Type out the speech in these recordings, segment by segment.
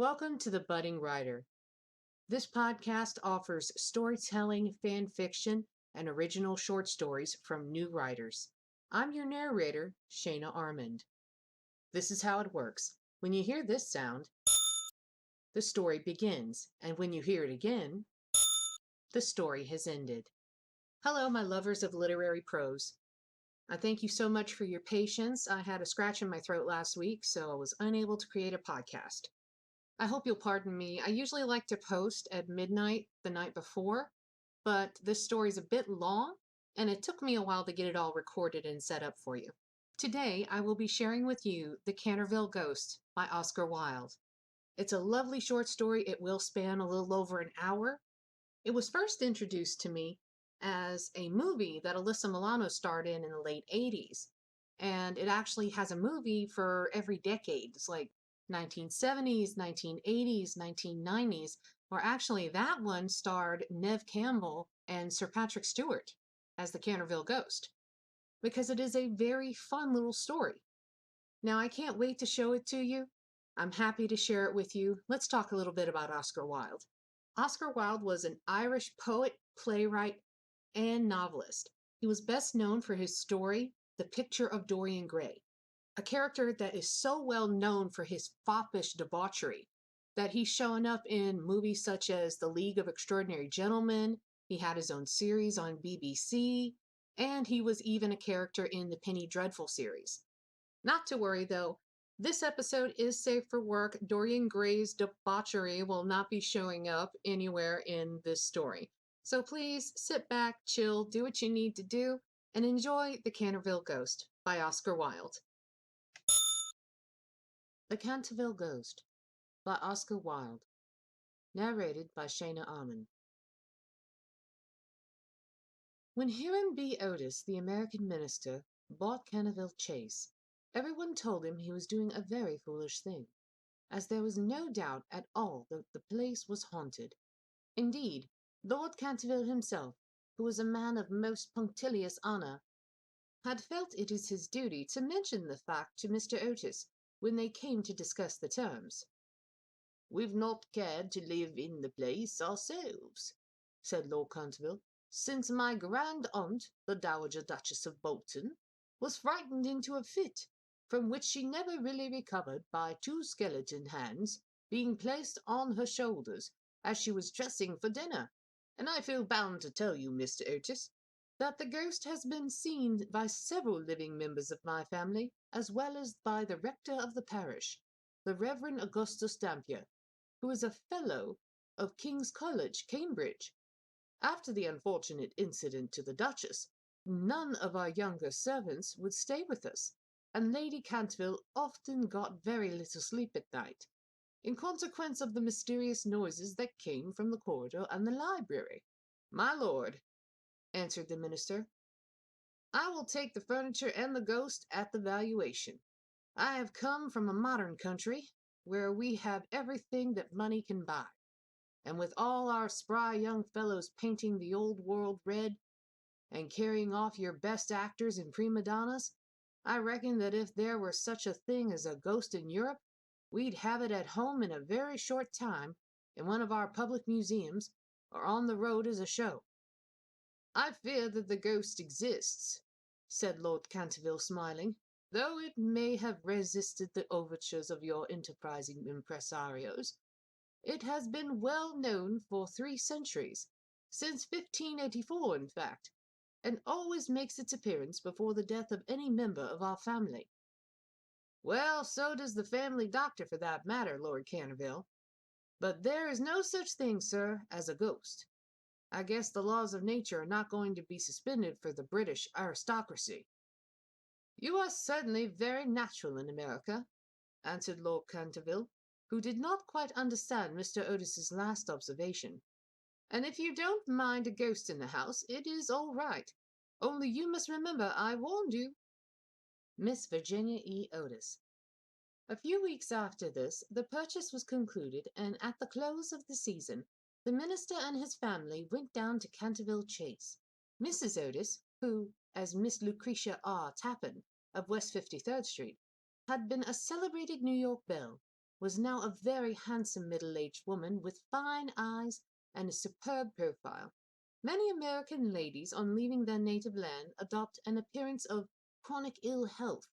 Welcome to The Budding Writer. This podcast offers storytelling, fan fiction, and original short stories from new writers. I'm your narrator, Shayna Armand. This is how it works. When you hear this sound, the story begins, and when you hear it again, the story has ended. Hello, my lovers of literary prose. I thank you so much for your patience. I had a scratch in my throat last week, so I was unable to create a podcast. I hope you'll pardon me. I usually like to post at midnight the night before, but this story's a bit long, and it took me a while to get it all recorded and set up for you. Today, I will be sharing with you The Canterville Ghost by Oscar Wilde. It's a lovely short story. It will span a little over an hour. It was first introduced to me as a movie that Alyssa Milano starred in the late 80s. And it actually has a movie for every decade. It's like 1970s, 1980s, 1990s, or actually that one starred Neve Campbell and Sir Patrick Stewart as the Canterville Ghost, because it is a very fun little story. Now, I can't wait to show it to you. I'm happy to share it with you. Let's talk a little bit about Oscar Wilde. Oscar Wilde was an Irish poet, playwright, and novelist. He was best known for his story, The Picture of Dorian Gray, a character that is so well known for his foppish debauchery that he's shown up in movies such as The League of Extraordinary Gentlemen. He had his own series on BBC, and he was even a character in the Penny Dreadful series. Not to worry though, this episode is safe for work. Dorian Gray's debauchery will not be showing up anywhere in this story. So please sit back, chill, do what you need to do, and enjoy The Canterville Ghost by Oscar Wilde. The Canterville Ghost by Oscar Wilde. Narrated by Shayna Armand. When Hiram B. Otis, the American minister, bought Canterville Chase, everyone told him he was doing a very foolish thing, as there was no doubt at all that the place was haunted. Indeed, Lord Canterville himself, who was a man of most punctilious honor, had felt it is his duty to mention the fact to Mr. Otis when they came to discuss the terms. "We've not cared to live in the place ourselves," said Lord Canterville, "since my grand-aunt, the Dowager Duchess of Bolton, was frightened into a fit, from which she never really recovered, by two skeleton hands being placed on her shoulders as she was dressing for dinner. And I feel bound to tell you, Mr. Otis, that the ghost has been seen by several living members of my family, as well as by the rector of the parish, the Reverend Augustus Dampier, who is a fellow of King's College, Cambridge. After the unfortunate incident to the Duchess, none of our younger servants would stay with us, and Lady Canterville often got very little sleep at night, in consequence of the mysterious noises that came from the corridor and the library." "My lord," answered the minister, "I will take the furniture and the ghost at the valuation. I have come from a modern country, where we have everything that money can buy, and with all our spry young fellows painting the old world red, and carrying off your best actors and prima donnas, I reckon that if there were such a thing as a ghost in Europe, we'd have it at home in a very short time, in one of our public museums, or on the road as a show." "I fear that the ghost exists," said Lord Canterville, smiling, "though it may have resisted the overtures of your enterprising impresarios. It has been well known for 3 centuries, since 1584 in fact, and always makes its appearance before the death of any member of our family." "Well, so does the family doctor, for that matter, Lord Canterville. But there is no such thing, sir, as a ghost. I guess the laws of nature are not going to be suspended for the British aristocracy." "You are certainly very natural in America," answered Lord Canterville, who did not quite understand Mr. Otis's last observation. "And if you don't mind a ghost in the house, it is all right. Only you must remember I warned you." Miss Virginia E. Otis. A few weeks after this, the purchase was concluded, and at the close of the season, the minister and his family went down to Canterville Chase. Mrs. Otis, who, as Miss Lucretia R. Tappan, of West 53rd Street, had been a celebrated New York belle, was now a very handsome middle-aged woman with fine eyes and a superb profile. Many American ladies, on leaving their native land, adopt an appearance of chronic ill health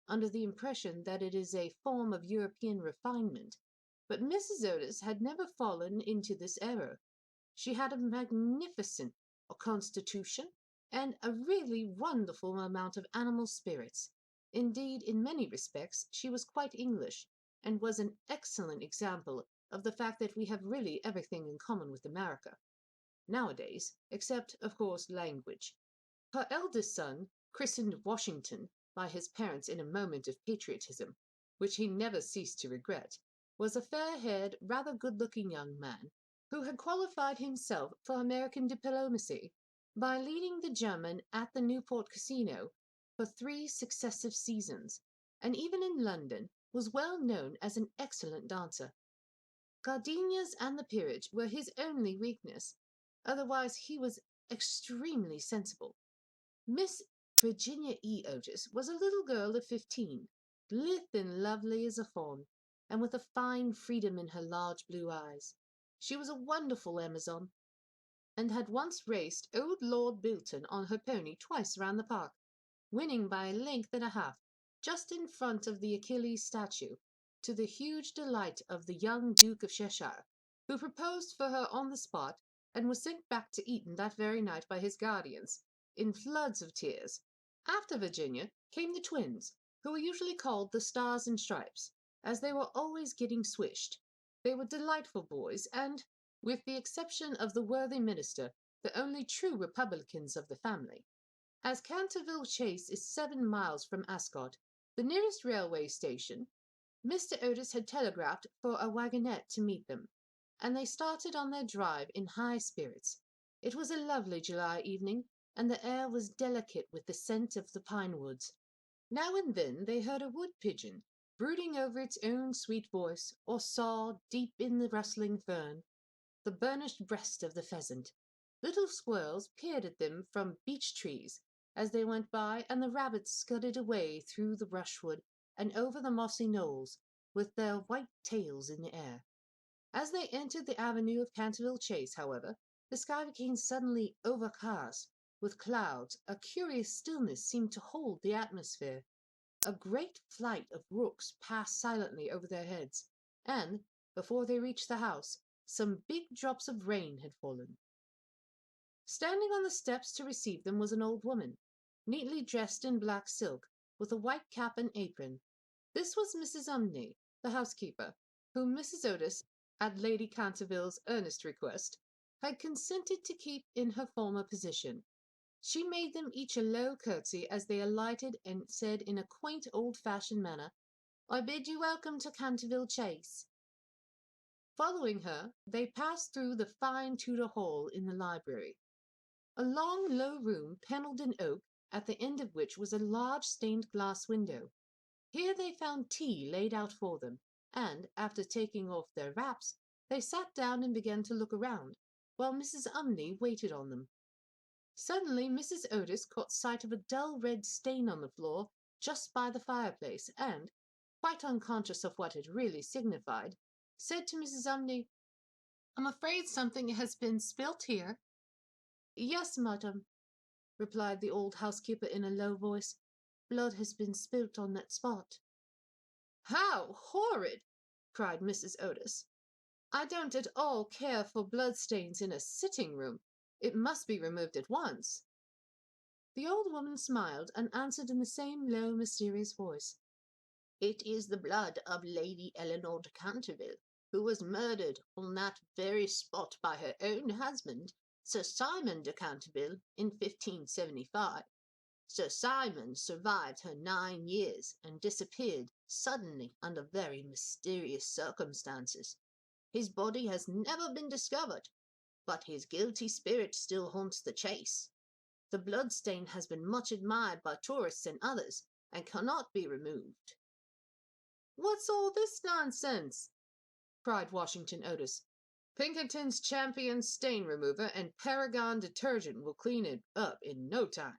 under the impression that it is a form of European refinement. But Mrs. Otis had never fallen into this error. She had a magnificent constitution and a really wonderful amount of animal spirits. Indeed, in many respects, she was quite English, and was an excellent example of the fact that we have really everything in common with America nowadays, except, of course, language. Her eldest son, christened Washington by his parents in a moment of patriotism, which he never ceased to regret, was a fair-haired, rather good-looking young man, who had qualified himself for American diplomacy by leading the German at the Newport Casino for 3 successive seasons, and even in London was well known as an excellent dancer. Gardenias and the peerage were his only weakness. Otherwise he was extremely sensible. Miss Virginia E. Otis was a little girl of 15, lithe and lovely as a fawn, and with a fine freedom in her large blue eyes. She was a wonderful Amazon, and had once raced old Lord Bilton on her pony twice round the park, winning by a length and a half, just in front of the Achilles statue, to the huge delight of the young Duke of Cheshire, who proposed for her on the spot, and was sent back to Eton that very night by his guardians, in floods of tears. After Virginia came the twins, who were usually called the Stars and Stripes, as they were always getting swished. They were delightful boys, and, with the exception of the worthy minister, the only true Republicans of the family. As Canterville Chase is 7 miles from Ascot, the nearest railway station, Mr. Otis had telegraphed for a wagonette to meet them, and they started on their drive in high spirits. It was a lovely July evening, and the air was delicate with the scent of the pine woods. Now and then they heard a wood pigeon, brooding over its own sweet voice, or saw, deep in the rustling fern, the burnished breast of the pheasant. Little squirrels peered at them from beech trees as they went by, and the rabbits scudded away through the brushwood and over the mossy knolls, with their white tails in the air. As they entered the avenue of Canterville Chase, however, the sky became suddenly overcast with clouds. A curious stillness seemed to hold the atmosphere. A great flight of rooks passed silently over their heads, and, before they reached the house, some big drops of rain had fallen. Standing on the steps to receive them was an old woman, neatly dressed in black silk, with a white cap and apron. This was Mrs. Umney, the housekeeper, whom Mrs. Otis, at Lady Canterville's earnest request, had consented to keep in her former position. She made them each a low curtsy as they alighted, and said in a quaint old-fashioned manner, "I bid you welcome to Canterville Chase." Following her, they passed through the fine Tudor hall in the library, a long low room panelled in oak, at the end of which was a large stained glass window. Here they found tea laid out for them, and, after taking off their wraps, they sat down and began to look around, while Mrs. Umney waited on them. Suddenly Mrs. Otis caught sight of a dull red stain on the floor just by the fireplace, and, quite unconscious of what it really signified, said to Mrs. Umney, "I'm afraid something has been spilt here." "Yes, madam," replied the old housekeeper in a low voice. "Blood has been spilt on that spot." "How horrid!" cried Mrs. Otis. "I don't at all care for bloodstains in a sitting-room. It must be removed at once." The old woman smiled, and answered in the same low, mysterious voice, "It is the blood of Lady Eleanor de Canterville, who was murdered on that very spot by her own husband, Sir Simon de Canterville, in 1575. Sir Simon survived her 9 years, and disappeared suddenly under very mysterious circumstances. His body has never been discovered, but his guilty spirit still haunts the Chase. The bloodstain has been much admired by tourists and others, and cannot be removed." "What's all this nonsense?" cried Washington Otis. "Pinkerton's Champion Stain Remover and Paragon Detergent will clean it up in no time."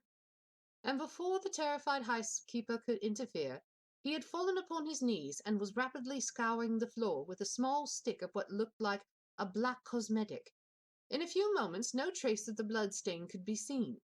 And before the terrified housekeeper could interfere, He had fallen upon his knees and was rapidly scouring the floor with a small stick of what looked like a black cosmetic. In a few moments no trace of the blood stain could be seen.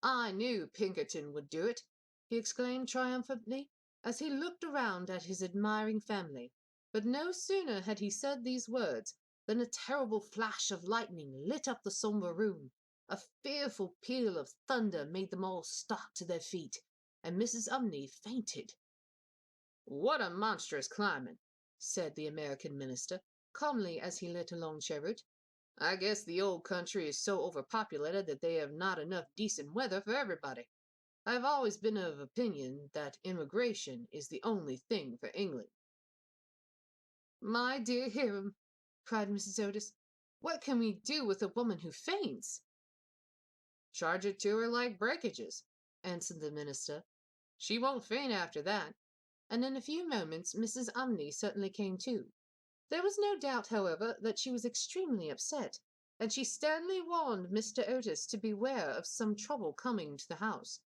"I knew Pinkerton would do it," he exclaimed triumphantly, as he looked around at his admiring family. But no sooner had he said these words than a terrible flash of lightning lit up the sombre room. A fearful peal of thunder made them all start to their feet, and Mrs. Umney fainted. "What a monstrous climate!" said the American minister, calmly, as he lit a long cheroot. "I guess the old country is so overpopulated that they have not enough decent weather for everybody. I have always been of opinion that immigration is the only thing for England." "My dear Hiram," cried Mrs. Otis, "what can we do with a woman who faints?" "Charge it to her like breakages," answered the minister. "She won't faint after that." And in a few moments Mrs. Umney certainly came to. There was no doubt, however, that she was extremely upset, and she sternly warned Mr. Otis to beware of some trouble coming to the house.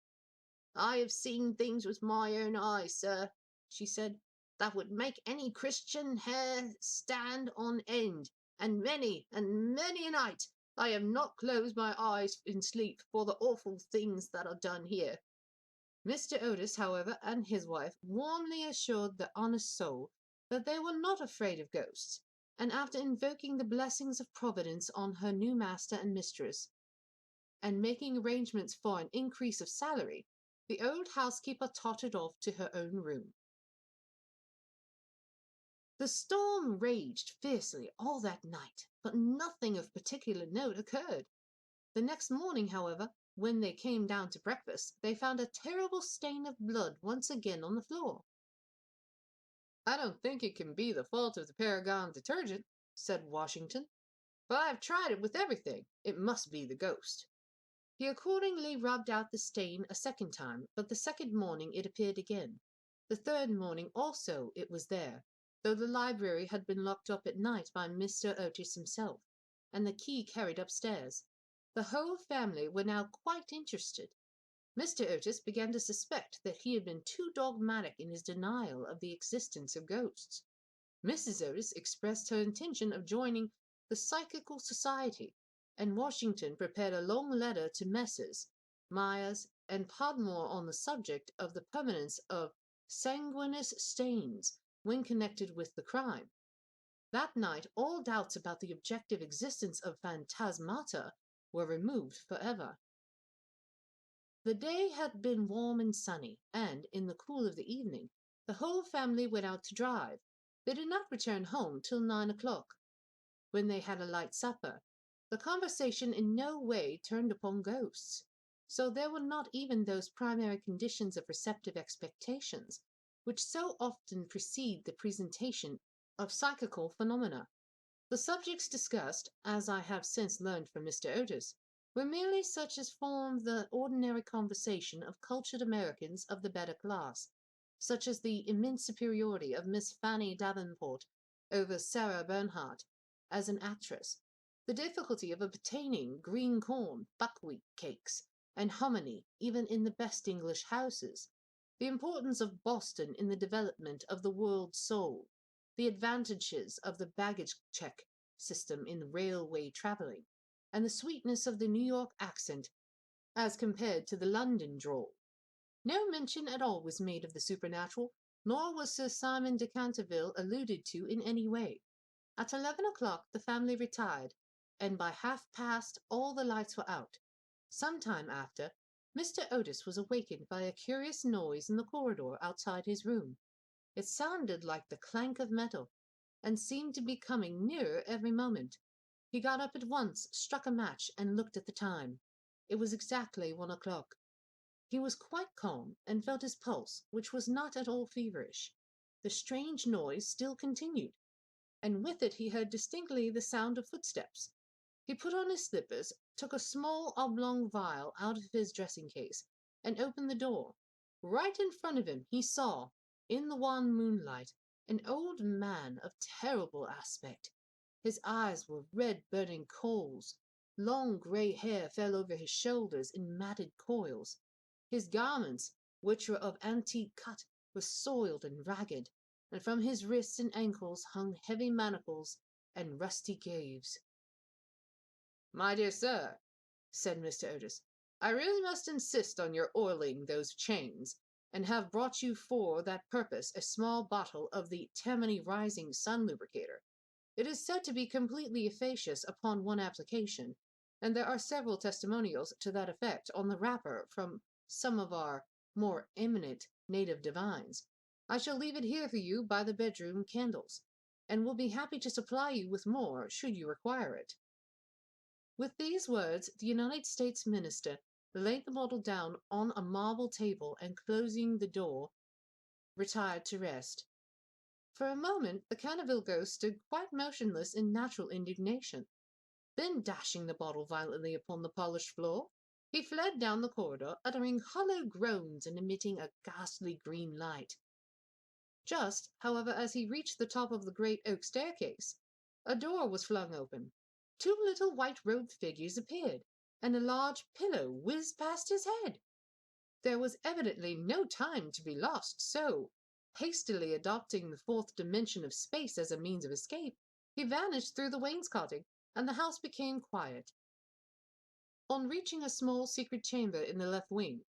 "I have seen things with my own eyes, sir," she said, "that would make any Christian hair stand on end, and many a night I have not closed my eyes in sleep for the awful things that are done here." Mr. Otis, however, and his wife warmly assured the honest soul that they were not afraid of ghosts, and after invoking the blessings of Providence on her new master and mistress, and making arrangements for an increase of salary, the old housekeeper tottered off to her own room. The storm raged fiercely all that night, but nothing of particular note occurred. The next morning, however, when they came down to breakfast, they found a terrible stain of blood once again on the floor. "I don't think it can be the fault of the Paragon detergent," said Washington, "but I have tried it with everything. It must be the ghost." He accordingly rubbed out the stain a second time, but the second morning it appeared again. The third morning also it was there, though the library had been locked up at night by Mr. Otis himself, and the key carried upstairs. The whole family were now quite interested. Mr. Otis began to suspect that he had been too dogmatic in his denial of the existence of ghosts. Mrs. Otis expressed her intention of joining the Psychical Society, and Washington prepared a long letter to Messrs. Myers and Podmore on the subject of the permanence of sanguineous stains when connected with the crime. That night all doubts about the objective existence of phantasmata were removed forever. The day had been warm and sunny, and, in the cool of the evening, the whole family went out to drive. They did not return home till 9 o'clock, when they had a light supper. The conversation in no way turned upon ghosts, so there were not even those primary conditions of receptive expectations which so often precede the presentation of psychical phenomena. The subjects discussed, as I have since learned from Mr. Otis, were merely such as form the ordinary conversation of cultured Americans of the better class, such as the immense superiority of Miss Fanny Davenport over Sarah Bernhardt as an actress, the difficulty of obtaining green corn, buckwheat cakes, and hominy even in the best English houses, the importance of Boston in the development of the world soul, the advantages of the baggage check system in railway travelling, and the sweetness of the New York accent as compared to the London drawl. No mention at all was made of the supernatural, nor was Sir Simon de Canterville alluded to in any way. At 11 o'clock the family retired, and by half-past all the lights were out. Some time after, Mr. Otis was awakened by a curious noise in the corridor outside his room. It sounded like the clank of metal, and seemed to be coming nearer every moment. He got up at once, struck a match, and looked at the time. It was exactly 1 o'clock. He was quite calm, and felt his pulse, which was not at all feverish. The strange noise still continued, and with it he heard distinctly the sound of footsteps. He put on his slippers, took a small oblong vial out of his dressing-case, and opened the door. Right in front of him he saw, in the wan moonlight, an old man of terrible aspect. His eyes were red burning coals. Long grey hair fell over his shoulders in matted coils. His garments, which were of antique cut, were soiled and ragged, and from his wrists and ankles hung heavy manacles and rusty gyves. "My dear sir," said Mr. Otis, "I really must insist on your oiling those chains, and have brought you for that purpose a small bottle of the Tammany Rising Sun Lubricator. It is said to be completely efficacious upon one application, and there are several testimonials to that effect on the wrapper from some of our more eminent native divines. I shall leave it here for you by the bedroom candles, and will be happy to supply you with more should you require it." With these words, the United States minister laid the bottle down on a marble table, and closing the door, retired to rest. For a moment the Canterville Ghost stood quite motionless in natural indignation. Then, dashing the bottle violently upon the polished floor, he fled down the corridor, uttering hollow groans and emitting a ghastly green light. Just, however, as he reached the top of the great oak staircase, a door was flung open. Two little white-robed figures appeared, and a large pillow whizzed past his head. There was evidently no time to be lost, so, hastily adopting the fourth dimension of space as a means of escape, he vanished through the wainscoting, and the house became quiet. On reaching a small secret chamber in the left wing,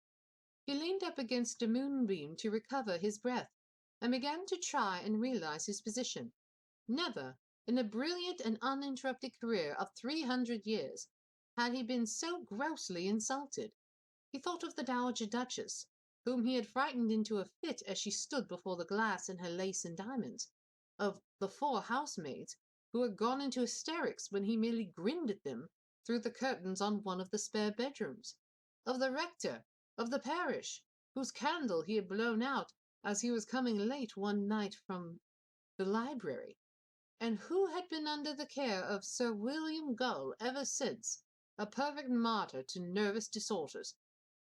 he leaned up against a moonbeam to recover his breath, and began to try and realize his position. Never, in a brilliant and uninterrupted career of 300 years, had he been so grossly insulted. He thought of the Dowager Duchess, whom he had frightened into a fit as she stood before the glass in her lace and diamonds, of the 4 housemaids who had gone into hysterics when he merely grinned at them through the curtains on one of the spare bedrooms, of the rector of the parish, whose candle he had blown out as he was coming late one night from the library, and who had been under the care of Sir William Gull ever since, a perfect martyr to nervous disorders,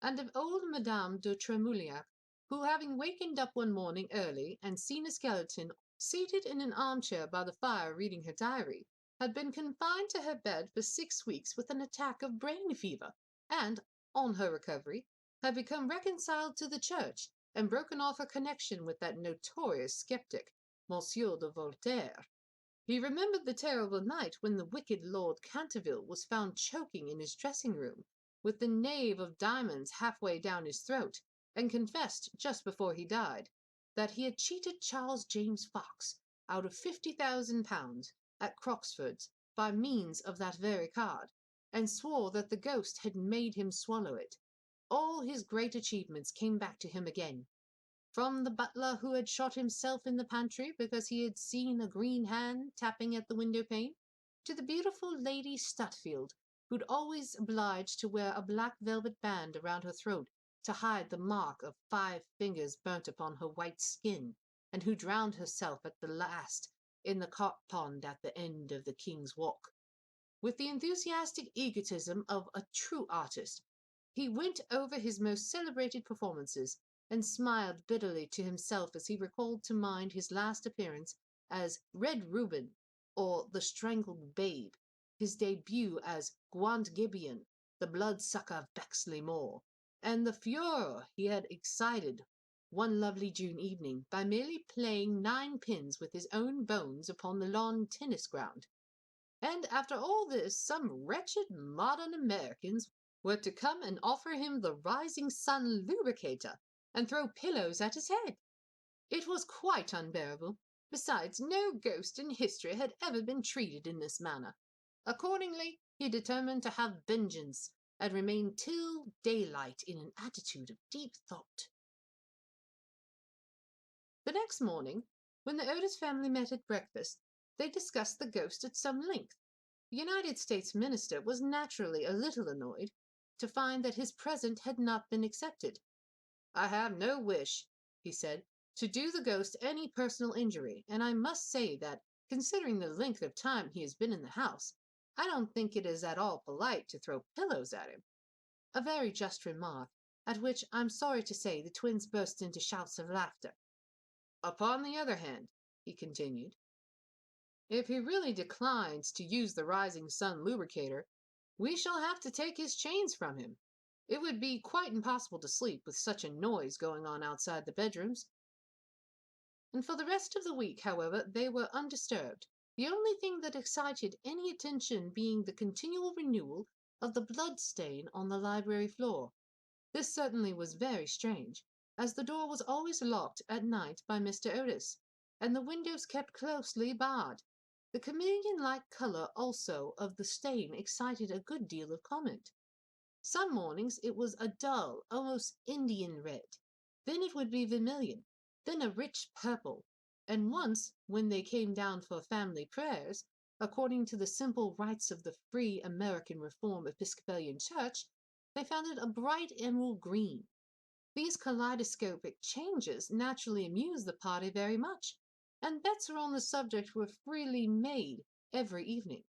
and of old Madame de Tremouliac, who, having wakened up one morning early and seen a skeleton seated in an armchair by the fire reading her diary, had been confined to her bed for 6 weeks with an attack of brain fever, and, on her recovery, had become reconciled to the Church, and broken off her connection with that notorious sceptic, Monsieur de Voltaire. He remembered the terrible night when the wicked Lord Canterville was found choking in his dressing-room, with the knave of diamonds halfway down his throat, and confessed, just before he died, that he had cheated Charles James Fox out of £50,000 at Croxford's by means of that very card, and swore that the ghost had made him swallow it. All his great achievements came back to him again. From the butler who had shot himself in the pantry because he had seen a green hand tapping at the window-pane, to the beautiful Lady Stutfield, who'd always obliged to wear a black velvet band around her throat to hide the mark of 5 fingers burnt upon her white skin, and who drowned herself at the last in the carp pond at the end of the King's Walk. With the enthusiastic egotism of a true artist, he went over his most celebrated performances, and smiled bitterly to himself as he recalled to mind his last appearance as Red Reuben, or the Strangled Babe, his debut as Gaunt Gibeon, the bloodsucker of Bexley Moor, and the furore he had excited one lovely June evening by merely playing 9 pins with his own bones upon the lawn tennis ground. And after all this, some wretched modern Americans were to come and offer him the Rising Sun Lubricator, and throw pillows at his head. It was quite unbearable. Besides, no ghost in history had ever been treated in this manner. Accordingly, he determined to have vengeance, and remained till daylight in an attitude of deep thought. The next morning, when the Otis family met at breakfast, they discussed the ghost at some length. The United States minister was naturally a little annoyed to find that his present had not been accepted. "I have no wish," he said, "to do the ghost any personal injury, and I must say that, considering the length of time he has been in the house, I don't think it is at all polite to throw pillows at him." A very just remark, at which I'm sorry to say the twins burst into shouts of laughter. "Upon the other hand," he continued, "if he really declines to use the Rising Sun Lubricator, we shall have to take his chains from him. It would be quite impossible to sleep with such a noise going on outside the bedrooms. And for the rest of the week, however, they were undisturbed, the only thing that excited any attention being the continual renewal of the blood stain on the library floor. This certainly was very strange, as the door was always locked at night by Mr. Otis, and the windows kept closely barred. The chameleon-like color also of the stain excited a good deal of comment. Some mornings it was a dull, almost Indian red, then it would be vermilion, then a rich purple, and once, when they came down for family prayers, according to the simple rites of the Free American Reformed Episcopalian Church, they found it a bright emerald green. These kaleidoscopic changes naturally amused the party very much, and bets on the subject were freely made every evening.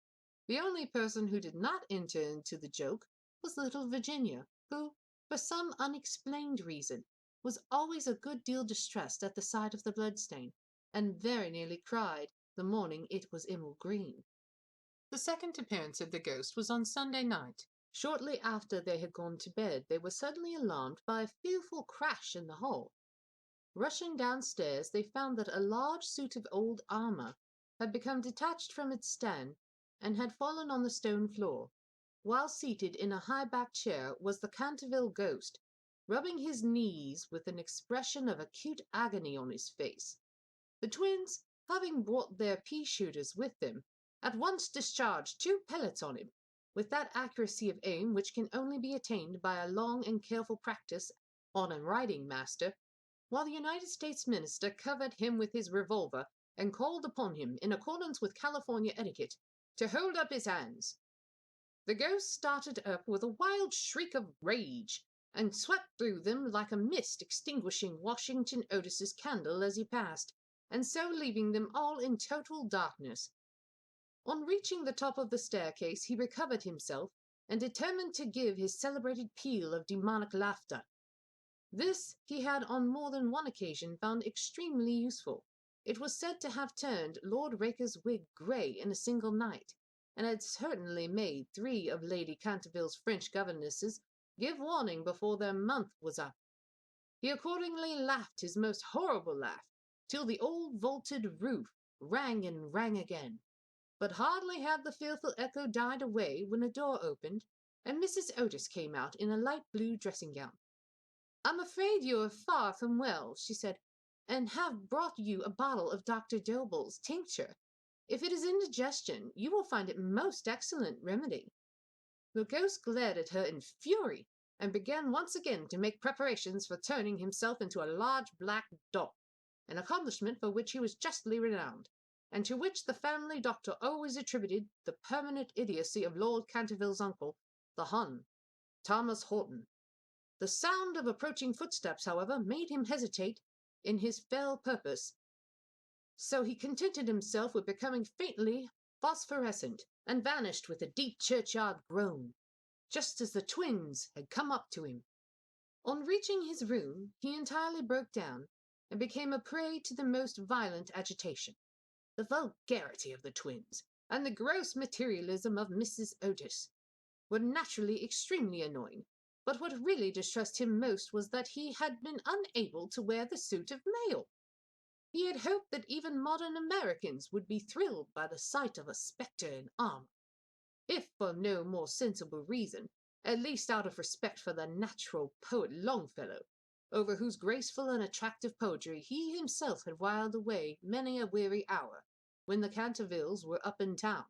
The only person who did not enter into the joke was little Virginia, who, for some unexplained reason, was always a good deal distressed at the sight of the bloodstain, and very nearly cried the morning it was emerald green. The second appearance of the ghost was on Sunday night. Shortly after they had gone to bed, they were suddenly alarmed by a fearful crash in the hall. Rushing downstairs, they found that a large suit of old armor had become detached from its stand and had fallen on the stone floor. While seated in a high-backed chair was the Canterville Ghost, rubbing his knees with an expression of acute agony on his face. The twins, having brought their pea-shooters with them, at once discharged 2 pellets on him, with that accuracy of aim which can only be attained by a long and careful practice on a riding master, while the United States minister covered him with his revolver and called upon him, in accordance with California etiquette, to hold up his hands. The ghost started up with a wild shriek of rage, and swept through them like a mist, extinguishing Washington Otis's candle as he passed, and so leaving them all in total darkness. On reaching the top of the staircase, he recovered himself, and determined to give his celebrated peal of demonic laughter. This he had on more than one occasion found extremely useful. It was said to have turned Lord Raker's wig grey in a single night, and had certainly made 3 of Lady Canterville's French governesses give warning before their month was up. He accordingly laughed his most horrible laugh, till the old vaulted roof rang and rang again. But hardly had the fearful echo died away when a door opened, and Mrs. Otis came out in a light blue dressing-gown. "I'm afraid you are far from well," she said, "and have brought you a bottle of Dr. Dobell's tincture. If it is indigestion, you will find it most excellent remedy." The ghost glared at her in fury, and began once again to make preparations for turning himself into a large black dog, an accomplishment for which he was justly renowned, and to which the family doctor always attributed the permanent idiocy of Lord Canterville's uncle, the Hun, Thomas Horton. The sound of approaching footsteps, however, made him hesitate in his fell purpose, so he contented himself with becoming faintly phosphorescent, and vanished with a deep churchyard groan, just as the twins had come up to him. On reaching his room, he entirely broke down, and became a prey to the most violent agitation. The vulgarity of the twins, and the gross materialism of Mrs. Otis, were naturally extremely annoying, but what really distressed him most was that he had been unable to wear the suit of mail. He had hoped that even modern Americans would be thrilled by the sight of a spectre in armor, if for no more sensible reason, at least out of respect for the natural poet Longfellow, over whose graceful and attractive poetry he himself had whiled away many a weary hour when the Cantervilles were up in town.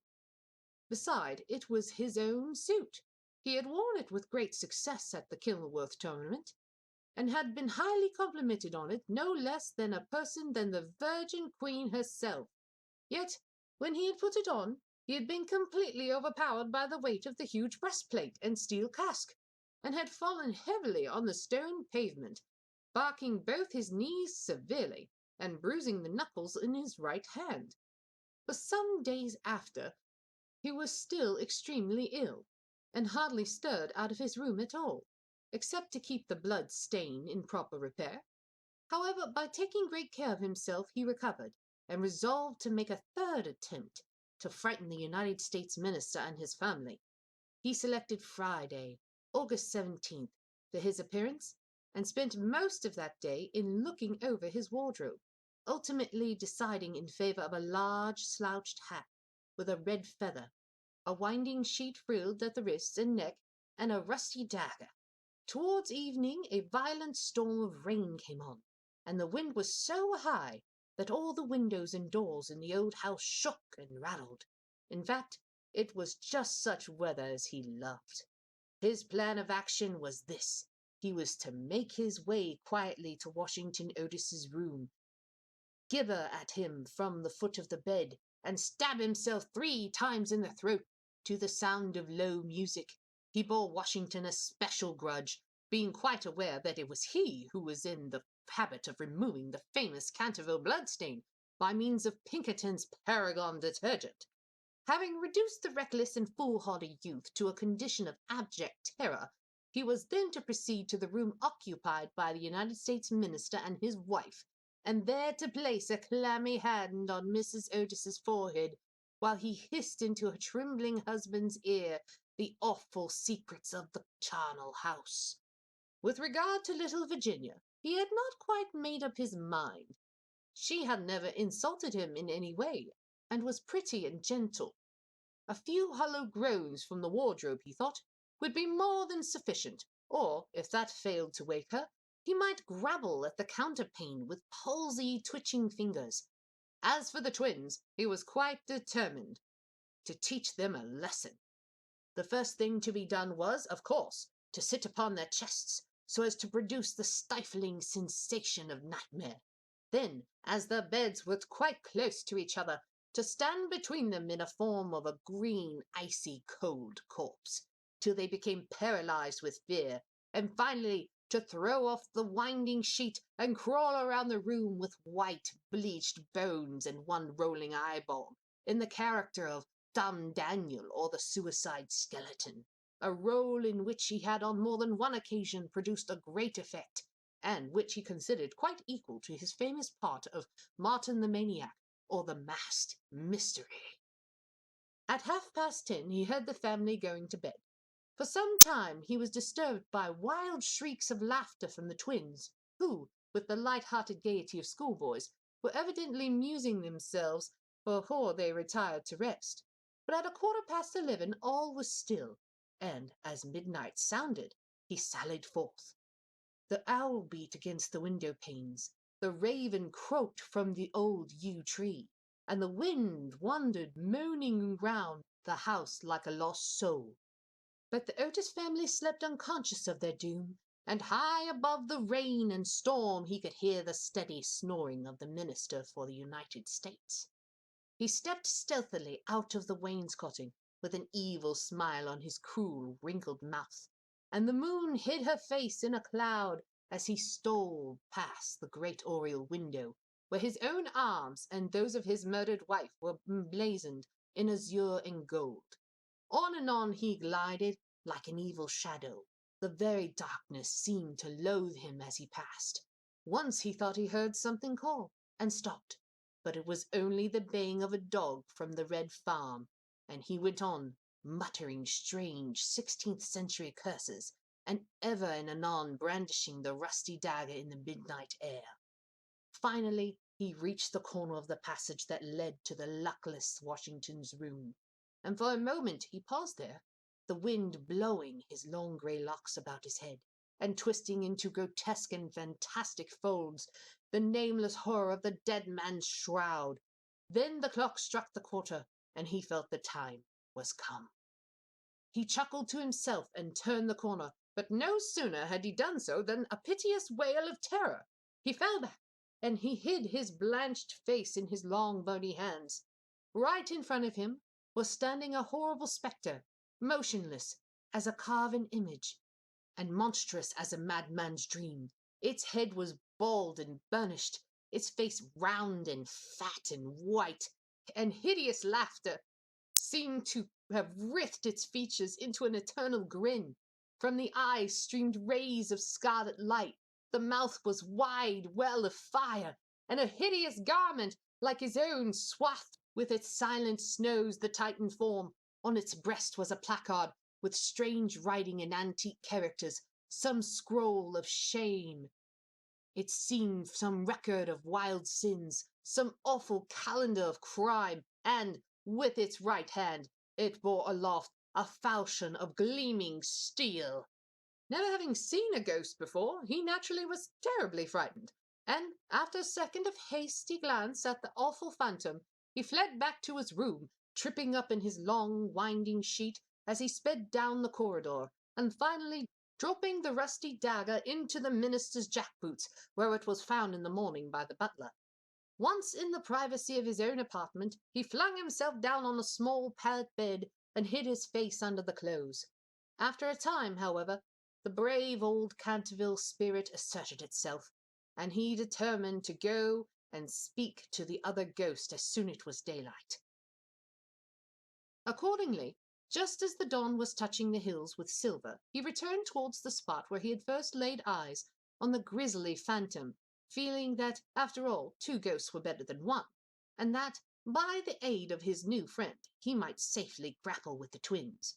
Beside, it was his own suit. He had worn it with great success at the Kenilworth tournament, and had been highly complimented on it no less than a person than the Virgin Queen herself. Yet, when he had put it on, he had been completely overpowered by the weight of the huge breastplate and steel casque, and had fallen heavily on the stone pavement, barking both his knees severely, and bruising the knuckles in his right hand. For some days after, he was still extremely ill, and hardly stirred out of his room at all, except to keep the blood stain in proper repair. However, by taking great care of himself, he recovered, and resolved to make a 3rd attempt to frighten the United States minister and his family. He selected Friday, August 17th, for his appearance, and spent most of that day in looking over his wardrobe, ultimately deciding in favor of a large slouched hat with a red feather, a winding sheet frilled at the wrists and neck, and a rusty dagger. Towards evening a violent storm of rain came on, and the wind was so high that all the windows and doors in the old house shook and rattled. In fact, it was just such weather as he loved. His plan of action was this. He was to make his way quietly to Washington Otis's room, gibber at him from the foot of the bed, and stab himself 3 times in the throat to the sound of low music. He bore Washington a special grudge, being quite aware that it was he who was in the habit of removing the famous Canterville bloodstain by means of Pinkerton's Paragon detergent. Having reduced the reckless and foolhardy youth to a condition of abject terror, he was then to proceed to the room occupied by the United States minister and his wife, and there to place a clammy hand on Mrs. Otis's forehead, while he hissed into her trembling husband's ear the awful secrets of the charnel house. With regard to little Virginia, he had not quite made up his mind. She had never insulted him in any way, and was pretty and gentle. A few hollow groans from the wardrobe, he thought, would be more than sufficient, or, if that failed to wake her, he might grabble at the counterpane with palsy twitching fingers. As for the twins, he was quite determined to teach them a lesson. The first thing to be done was, of course, to sit upon their chests, so as to produce the stifling sensation of nightmare. Then, as the beds were quite close to each other, to stand between them in a form of a green, icy cold corpse, till they became paralyzed with fear, and finally to throw off the winding sheet and crawl around the room with white, bleached bones and one rolling eyeball, in the character of Dumb Daniel or the Suicide Skeleton, a role in which he had on more than one occasion produced a great effect, and which he considered quite equal to his famous part of Martin the Maniac, or the Masked Mystery. At 10:30 he heard the family going to bed. For some time he was disturbed by wild shrieks of laughter from the twins, who, with the light-hearted gaiety of schoolboys, were evidently amusing themselves before they retired to rest. But at 11:15 all was still, and, as midnight sounded, he sallied forth. The owl beat against the window panes, the raven croaked from the old yew tree, and the wind wandered moaning round the house like a lost soul. But the Otis family slept unconscious of their doom, and high above the rain and storm he could hear the steady snoring of the minister for the United States. He stepped stealthily out of the wainscoting, with an evil smile on his cruel, wrinkled mouth, and the moon hid her face in a cloud as he stole past the great oriel window, where his own arms and those of his murdered wife were emblazoned in azure and gold. On and on he glided, like an evil shadow. The very darkness seemed to loathe him as he passed. Once he thought he heard something call, and stopped, but it was only the baying of a dog from the Red Farm, and he went on, muttering strange 16th-century curses, and ever and anon brandishing the rusty dagger in the midnight air. Finally, he reached the corner of the passage that led to the luckless Washington's room, and for a moment he paused there, the wind blowing his long grey locks about his head, and twisting into grotesque and fantastic folds the nameless horror of the dead man's shroud. Then the clock struck the quarter, and he felt the time was come. He chuckled to himself and turned the corner, but no sooner had he done so than a piteous wail of terror. He fell back, and he hid his blanched face in his long bony hands. Right in front of him was standing a horrible spectre, motionless as a carven image, and monstrous as a madman's dream. Its head was bald and burnished, its face round and fat and white, and hideous laughter seemed to have writhed its features into an eternal grin. From the eyes streamed rays of scarlet light, the mouth was wide well of fire, and a hideous garment like his own swathed with its silent snows the Titan form. On its breast was a placard with strange writing in antique characters, some scroll of shame. It seemed some record of wild sins, some awful calendar of crime, and, with its right hand, it bore aloft a falchion of gleaming steel. Never having seen a ghost before, he naturally was terribly frightened, and after a second of hasty glance at the awful phantom, he fled back to his room, tripping up in his long, winding sheet as he sped down the corridor, and finally dropping the rusty dagger into the minister's jackboots, where it was found in the morning by the butler. Once in the privacy of his own apartment, he flung himself down on a small pallet bed and hid his face under the clothes. After a time, however, the brave old Canterville spirit asserted itself, and he determined to go and speak to the other ghost as soon as it was daylight. Accordingly, just as the dawn was touching the hills with silver, he returned towards the spot where he had first laid eyes on the grisly phantom, feeling that, after all, two ghosts were better than one, and that, by the aid of his new friend, he might safely grapple with the twins.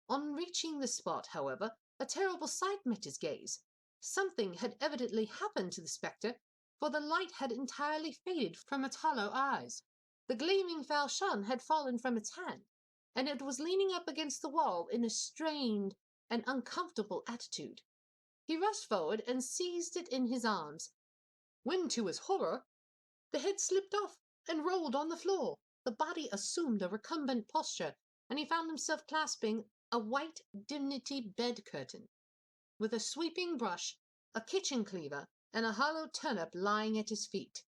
On reaching the spot, however, a terrible sight met his gaze. Something had evidently happened to the spectre, for the light had entirely faded from its hollow eyes. The gleaming falchion had fallen from its hand, and it was leaning up against the wall in a strained and uncomfortable attitude. He rushed forward and seized it in his arms, when, to his horror, the head slipped off and rolled on the floor. The body assumed a recumbent posture, and he found himself clasping a white dimity bed curtain, with a sweeping brush, a kitchen cleaver, and a hollow turnip lying at his feet.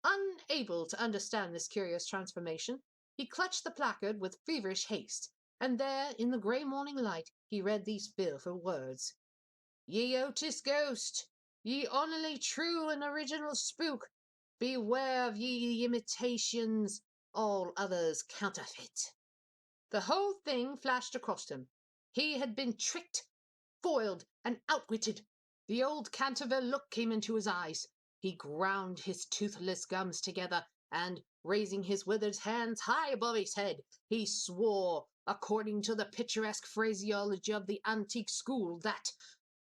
Unable to understand this curious transformation, he clutched the placard with feverish haste, and there, in the grey morning light, he read these fearful words: "Ye Otis ghost, ye only true and original spook, beware of ye imitations, all others counterfeit." The whole thing flashed across him. He had been tricked, foiled, and outwitted. The old Canterville look came into his eyes. He ground his toothless gums together, and, raising his withered hands high above his head, he swore, according to the picturesque phraseology of the antique school, that,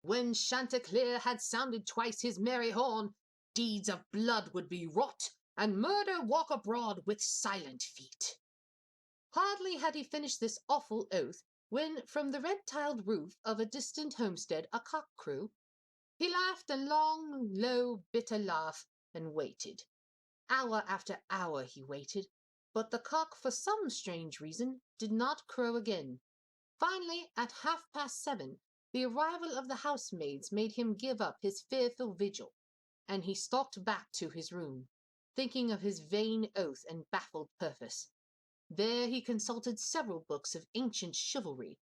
when Chanticleer had sounded twice his merry horn, deeds of blood would be wrought, and murder walk abroad with silent feet. Hardly had he finished this awful oath, when from the red-tiled roof of a distant homestead a cock crew. He laughed a long, low, bitter laugh, and waited. Hour after hour he waited, but the cock, for some strange reason, did not crow again. Finally, at 7:30, the arrival of the housemaids made him give up his fearful vigil, and he stalked back to his room, thinking of his vain oath and baffled purpose. There he consulted several books of ancient chivalry,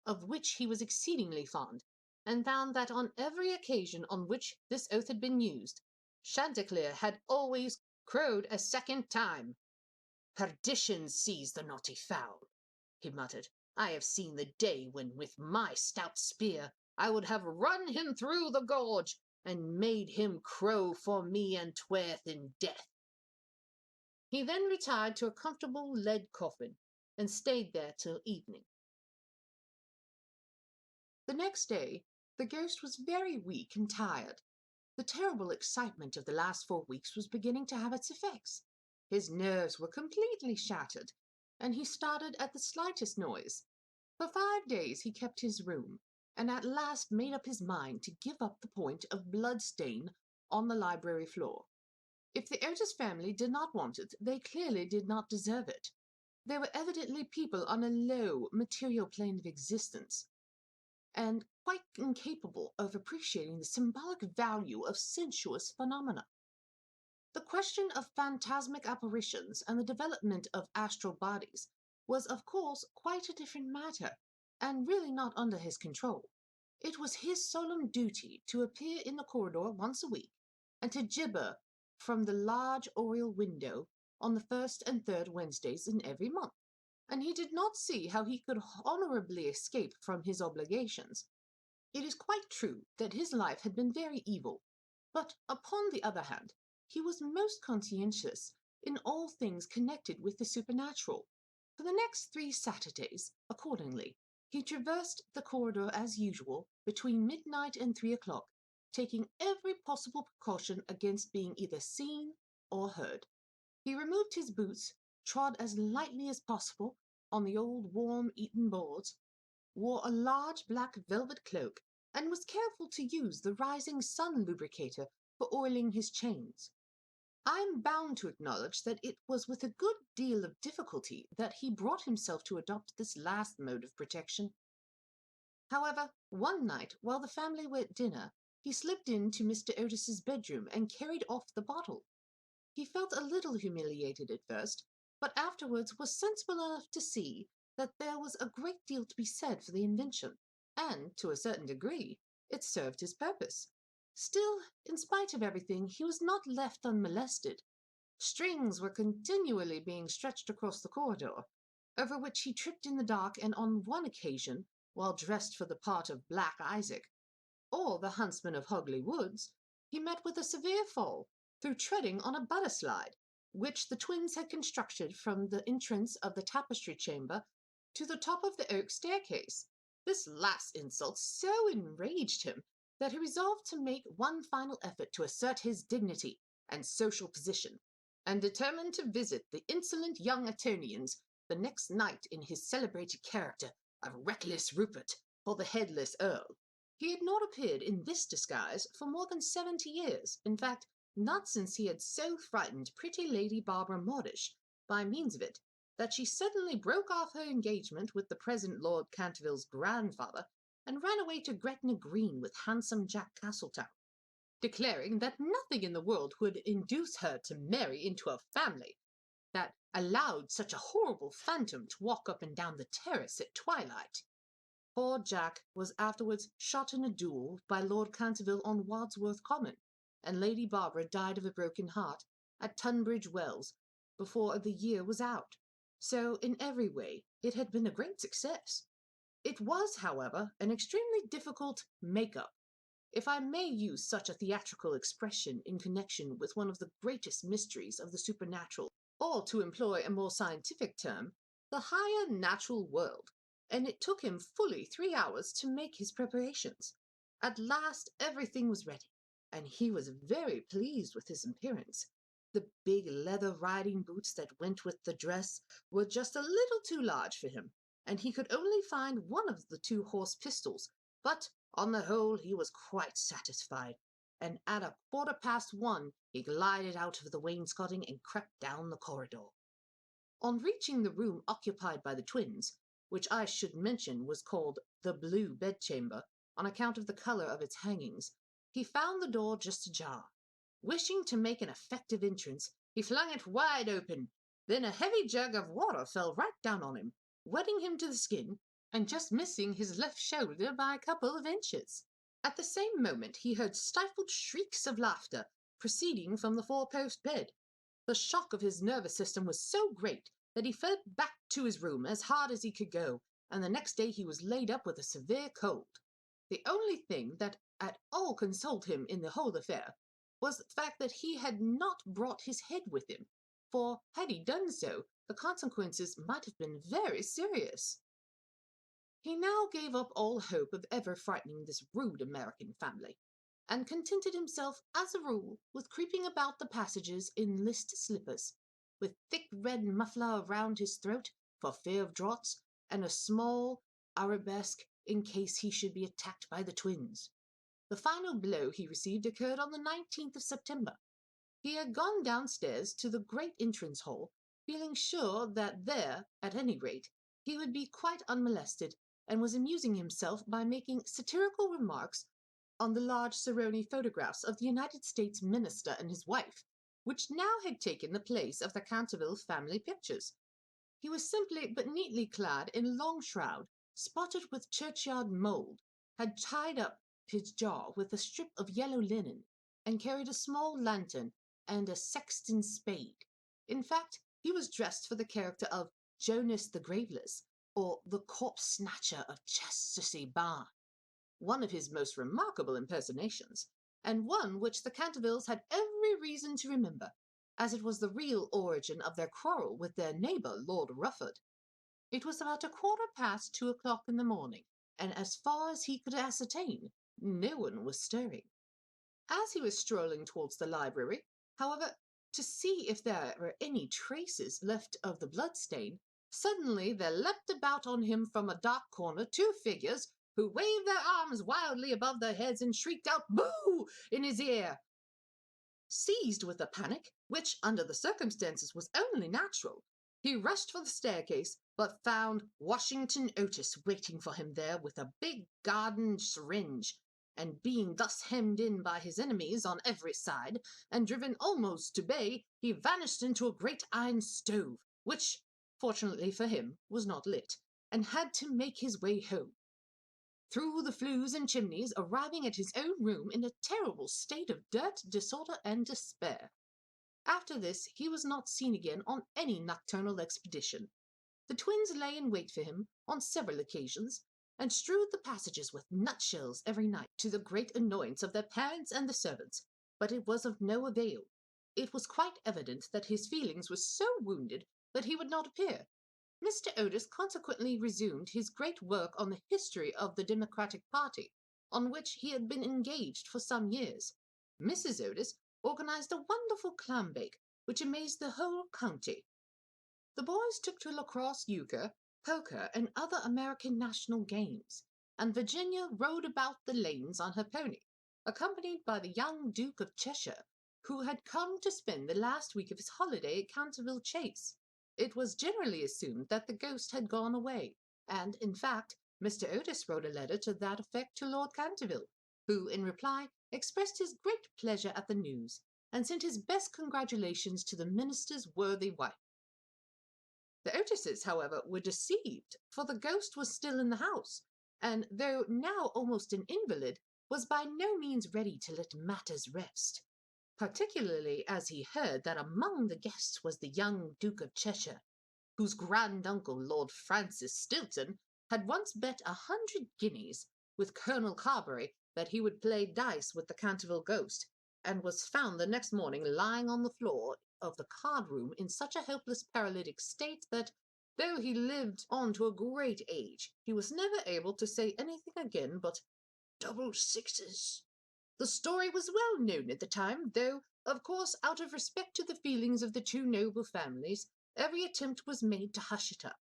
of which he was exceedingly fond, and found that on every occasion on which this oath had been used, Chanticleer had always crowed a second time. "Perdition seize the naughty fowl," he muttered. "I have seen the day when, with my stout spear, I would have run him through the gorge, and made him crow for me and twerth in death." He then retired to a comfortable lead coffin, and stayed there till evening. The next day, the ghost was very weak and tired. The terrible excitement of the last 4 weeks was beginning to have its effects. His nerves were completely shattered, and he started at the slightest noise. For 5 days he kept his room, and at last made up his mind to give up the point of blood stain on the library floor. If the Otis family did not want it, they clearly did not deserve it. They were evidently people on a low, material plane of existence, and quite incapable of appreciating the symbolic value of sensuous phenomena. The question of phantasmic apparitions and the development of astral bodies was, of course, quite a different matter, and really not under his control. It was his solemn duty to appear in the corridor once a week, and to gibber from the large oriel window on the first and third Wednesdays in every month, and he did not see how he could honorably escape from his obligations. It is quite true that his life had been very evil, but, upon the other hand, he was most conscientious in all things connected with the supernatural. For the next 3 Saturdays, accordingly, He traversed the corridor as usual between midnight and 3 o'clock, taking every possible precaution against being either seen or heard. He removed his boots, trod as lightly as possible on the old worm-eaten boards, wore a large black velvet cloak, and was careful to use the rising sun lubricator for oiling his chains. I am bound to acknowledge that it was with a good deal of difficulty that he brought himself to adopt this last mode of protection. However, one night, while the family were at dinner, he slipped into Mr. Otis's bedroom and carried off the bottle. He felt a little humiliated at first, but afterwards was sensible enough to see that there was a great deal to be said for the invention, and, to a certain degree, it served his purpose. Still, in spite of everything, he was not left unmolested. Strings were continually being stretched across the corridor, over which he tripped in the dark, and on one occasion, while dressed for the part of Black Isaac, or the huntsman of Hogley Woods, he met with a severe fall through treading on a butter slide, which the twins had constructed from the entrance of the tapestry chamber to the top of the oak staircase. This last insult so enraged him that he resolved to make one final effort to assert his dignity and social position, and determined to visit the insolent young Etonians the next night in his celebrated character of Reckless Rupert for the headless Earl. He had not appeared in this disguise for more than 70 years, in fact, not since he had so frightened pretty Lady Barbara Modish by means of it, that she suddenly broke off her engagement with the present Lord Canterville's grandfather, and ran away to Gretna Green with handsome Jack Castletown, declaring that nothing in the world would induce her to marry into a family that allowed such a horrible phantom to walk up and down the terrace at twilight. Poor Jack was afterwards shot in a duel by Lord Canterville on Wadsworth Common, and Lady Barbara died of a broken heart at Tunbridge Wells before the year was out. So, in every way, it had been a great success. It was, however, an extremely difficult make-up, if I may use such a theatrical expression in connection with one of the greatest mysteries of the supernatural, or, to employ a more scientific term, the higher natural world, and it took him fully 3 hours to make his preparations. At last everything was ready, and he was very pleased with his appearance. The big leather riding boots that went with the dress were just a little too large for him, and he could only find one of the 2 horse pistols, but on the whole he was quite satisfied, and at 1:15 he glided out of the wainscoting and crept down the corridor. On reaching the room occupied by the twins, which I should mention was called the Blue Bedchamber on account of the colour of its hangings, he found the door just ajar. Wishing to make an effective entrance, he flung it wide open. Then a heavy jug of water fell right down on him, wetting him to the skin, and just missing his left shoulder by a couple of inches. At the same moment he heard stifled shrieks of laughter proceeding from the 4-post bed. The shock of his nervous system was so great that he fled back to his room as hard as he could go, and the next day he was laid up with a severe cold. The only thing that at all consoled him in the whole affair was the fact that he had not brought his head with him, for had he done so, the consequences might have been very serious. He now gave up all hope of ever frightening this rude American family, and contented himself, as a rule, with creeping about the passages in list slippers, with thick red muffler round his throat for fear of draughts, and a small arabesque in case he should be attacked by the twins. The final blow he received occurred on the 19th of September. He had gone downstairs to the great entrance hall, feeling sure that there, at any rate, he would be quite unmolested, and was amusing himself by making satirical remarks on the large Saroni photographs of the United States minister and his wife, which now had taken the place of the Canterville family pictures. He was simply but neatly clad in a long shroud, spotted with churchyard mould, had tied up his jaw with a strip of yellow linen, and carried a small lantern and a sexton's spade. In fact, he was dressed for the character of Jonas the Graveless, or the corpse snatcher of Chestersea Barn, one of his most remarkable impersonations, and one which the Cantervilles had every reason to remember, as it was the real origin of their quarrel with their neighbour Lord Rufford. It was about 2:15 in the morning, and as far as he could ascertain, no one was stirring. As he was strolling towards the library, however, to see if there were any traces left of the bloodstain, suddenly there leapt about on him from a dark corner two figures who waved their arms wildly above their heads and shrieked out "Boo!" in his ear. Seized with a panic, which under the circumstances was only natural, he rushed for the staircase, but found Washington Otis waiting for him there with a big garden syringe, and being thus hemmed in by his enemies on every side, and driven almost to bay, he vanished into a great iron stove, which, fortunately for him, was not lit, and had to make his way home through the flues and chimneys, arriving at his own room in a terrible state of dirt, disorder, and despair. After this he was not seen again on any nocturnal expedition. The twins lay in wait for him on several occasions, and strewed the passages with nutshells every night, to the great annoyance of their parents and the servants, but it was of no avail. It was quite evident that his feelings were so wounded that he would not appear. Mr. Otis consequently resumed his great work on the history of the Democratic party, on which he had been engaged for some years. Mrs. Otis organized a wonderful clambake, which amazed the whole county. The boys took to lacrosse, euchre, poker, and other American national games, and Virginia rode about the lanes on her pony, accompanied by the young Duke of Cheshire, who had come to spend the last week of his holiday at Canterville Chase. It was generally assumed that the ghost had gone away, and, in fact, Mr. Otis wrote a letter to that effect to Lord Canterville, who, in reply, expressed his great pleasure at the news, and sent his best congratulations to the minister's worthy wife. The Otises, however, were deceived, for the ghost was still in the house, and, though now almost an invalid, was by no means ready to let matters rest, particularly as he heard that among the guests was the young Duke of Cheshire, whose grand-uncle, Lord Francis Stilton, had once bet 100 guineas with Colonel Carberry that he would play dice with the Canterville Ghost, and was found the next morning lying on the floor of the card-room in such a helpless paralytic state that, though he lived on to a great age, he was never able to say anything again but "double sixes." The story was well known at the time, though, of course, out of respect to the feelings of the two noble families, every attempt was made to hush it up,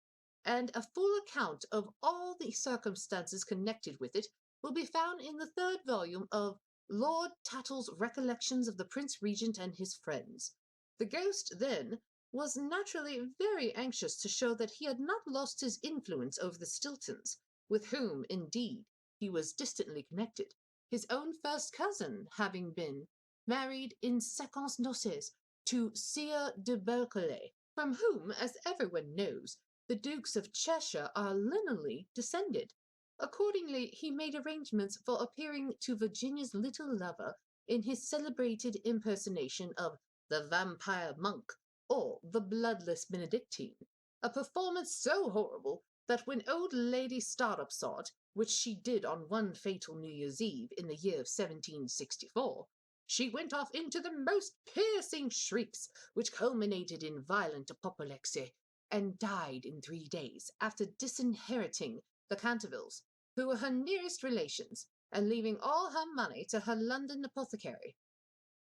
and a full account of all the circumstances connected with it will be found in the third volume of Lord Tattle's Recollections of the Prince Regent and his Friends. The ghost, then, was naturally very anxious to show that he had not lost his influence over the Stiltons, with whom, indeed, he was distantly connected, his own first cousin having been married in secondes noces to Sire de Berkeley, from whom, as everyone knows, the Dukes of Cheshire are lineally descended. Accordingly, he made arrangements for appearing to Virginia's little lover in his celebrated impersonation of the vampire monk, or the bloodless Benedictine, a performance so horrible that when old Lady Startup saw it, which she did on one fatal New Year's Eve in the year of 1764, she went off into the most piercing shrieks, which culminated in violent apoplexy, and died in 3 days after disinheriting the Cantervilles, who were her nearest relations, and leaving all her money to her London apothecary.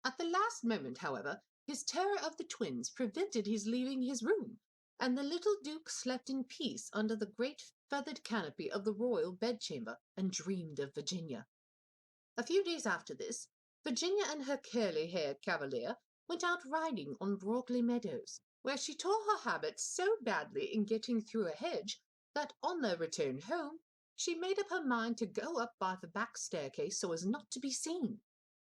At the last moment, however, his terror of the twins prevented his leaving his room, and the little Duke slept in peace under the great feathered canopy of the royal bedchamber, and dreamed of Virginia. A few days after this, Virginia and her curly-haired cavalier went out riding on Brockley Meadows, where she tore her habit so badly in getting through a hedge that, on their return home, she made up her mind to go up by the back staircase so as not to be seen.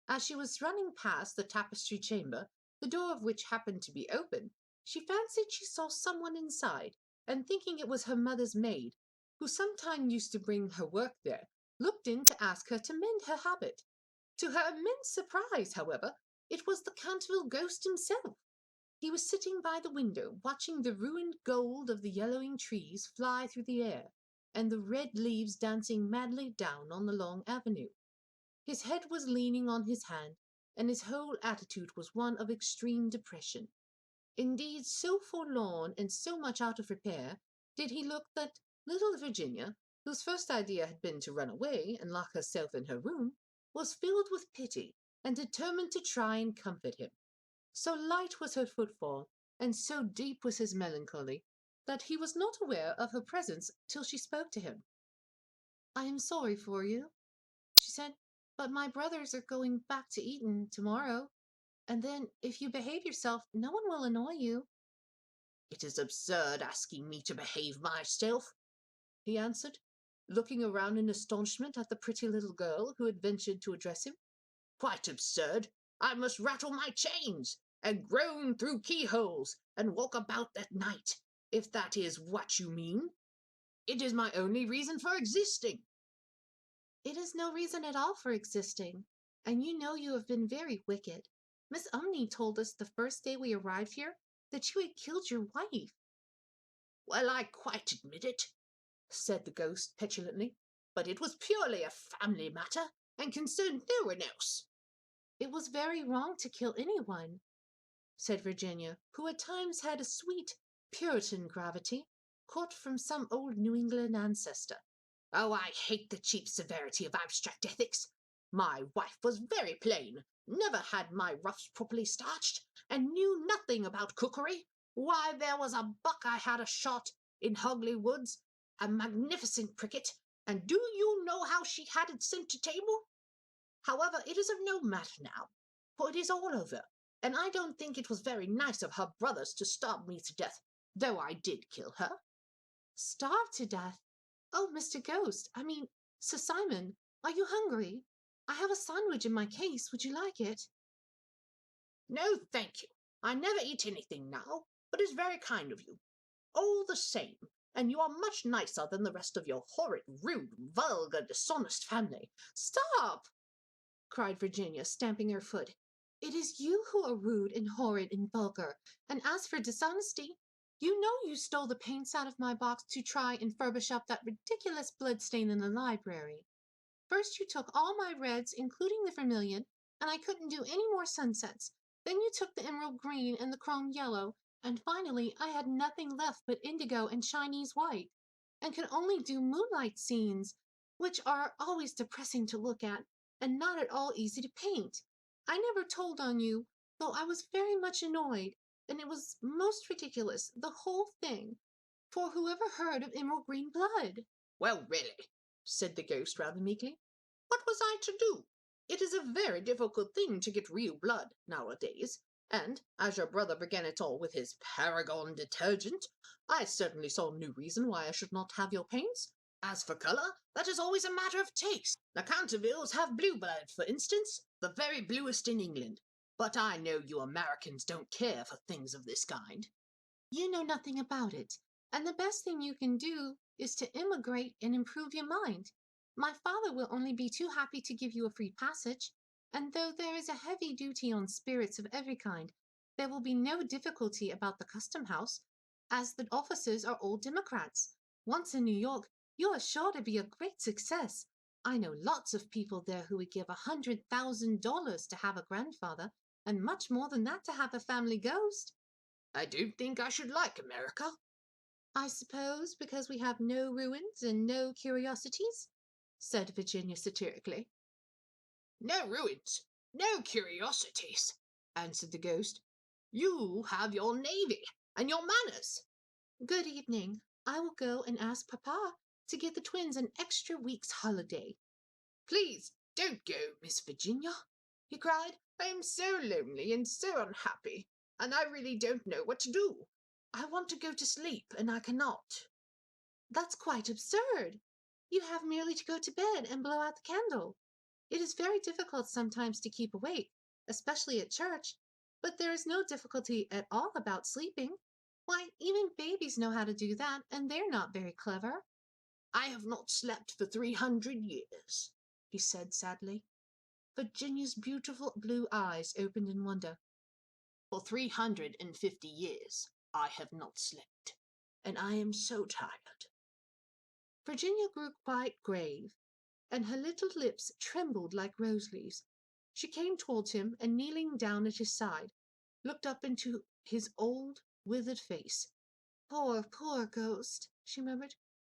As she was running past the tapestry chamber, the door of which happened to be open, she fancied she saw someone inside, and thinking it was her mother's maid, who sometime used to bring her work there, looked in to ask her to mend her habit. To her immense surprise, however, it was the Canterville Ghost himself. He was sitting by the window, watching the ruined gold of the yellowing trees fly through the air, and the red leaves dancing madly down on the long avenue. His head was leaning on his hand, and his whole attitude was one of extreme depression. Indeed, so forlorn and so much out of repair did he look that little Virginia, whose first idea had been to run away and lock herself in her room, was filled with pity and determined to try and comfort him. So light was her footfall, and so deep was his melancholy, that he was not aware of her presence till she spoke to him. "I am sorry for you," she said, "but my brothers are going back to Eton tomorrow, and then, if you behave yourself, no one will annoy you." "It is absurd asking me to behave myself," he answered, looking around in astonishment at the pretty little girl who had ventured to address him. "Quite absurd. I must rattle my chains, and groan through keyholes, and walk about at night, if that is what you mean. It is my only reason for existing." "It is no reason at all for existing, and you know you have been very wicked. Miss Umney told us the first day we arrived here that you had killed your wife." "Well, I quite admit it," said the ghost petulantly, "but it was purely a family matter, and concerned no one else." "It was very wrong to kill anyone," said Virginia, who at times had a sweet, Puritan gravity, caught from some old New England ancestor. "Oh, I hate the cheap severity of abstract ethics. My wife was very plain, never had my ruffs properly starched, and knew nothing about cookery. Why, there was a buck I had a shot in Hogley Woods, a magnificent pricket, and do you know how she had it sent to table? However, it is of no matter now, for it is all over, and I don't think it was very nice of her brothers to starve me to death, though I did kill her." "Starve to death? Oh, Mr. Ghost, Sir Simon, are you hungry? I have a sandwich in my case. Would you like it?" "No, thank you. I never eat anything now, but it's very kind of you. All the same, and you are much nicer than the rest of your horrid, rude, vulgar, dishonest family." "Stop!" cried Virginia, stamping her foot. "It is you who are rude and horrid and vulgar, and as for dishonesty, you know you stole the paints out of my box to try and furbish up that ridiculous blood stain in the library. First you took all my reds, including the vermilion, and I couldn't do any more sunsets. Then you took the emerald green and the chrome yellow, and finally I had nothing left but indigo and Chinese white, and could only do moonlight scenes, which are always depressing to look at, and not at all easy to paint. I never told on you, though I was very much annoyed, and it was most ridiculous, the whole thing, for whoever heard of emerald green blood?" "Well, really," said the ghost rather meekly, "what was I to do? It is a very difficult thing to get real blood nowadays, and as your brother began it all with his Paragon detergent, I certainly saw no reason why I should not have your paints. As for colour, that is always a matter of taste. The Cantervilles have blue blood, for instance, the very bluest in England. But I know you Americans don't care for things of this kind." "You know nothing about it, and the best thing you can do is to emigrate and improve your mind. My father will only be too happy to give you a free passage, and though there is a heavy duty on spirits of every kind, there will be no difficulty about the custom house, as the officers are all Democrats. Once in New York, you are sure to be a great success. I know lots of people there who would give $100,000 to have a grandfather, and much more than that to have a family ghost." "I don't think I should like America." "I suppose because we have no ruins and no curiosities?" said Virginia satirically. "No ruins, no curiosities," answered the ghost. "You have your navy and your manners." "Good evening. I will go and ask Papa to give the twins an extra week's holiday." "Please don't go, Miss Virginia," he cried. "I am so lonely and so unhappy, and I really don't know what to do. I want to go to sleep, and I cannot." "That's quite absurd. You have merely to go to bed and blow out the candle. It is very difficult sometimes to keep awake, especially at church, but there is no difficulty at all about sleeping. Why, even babies know how to do that, and they're not very clever." "I have not slept for 300 years," he said sadly. Virginia's beautiful blue eyes opened in wonder. "For 350 years I have not slept, and I am so tired." Virginia grew quite grave, and her little lips trembled like rose leaves. She came towards him, and kneeling down at his side, looked up into his old, withered face. Poor, poor ghost, she murmured.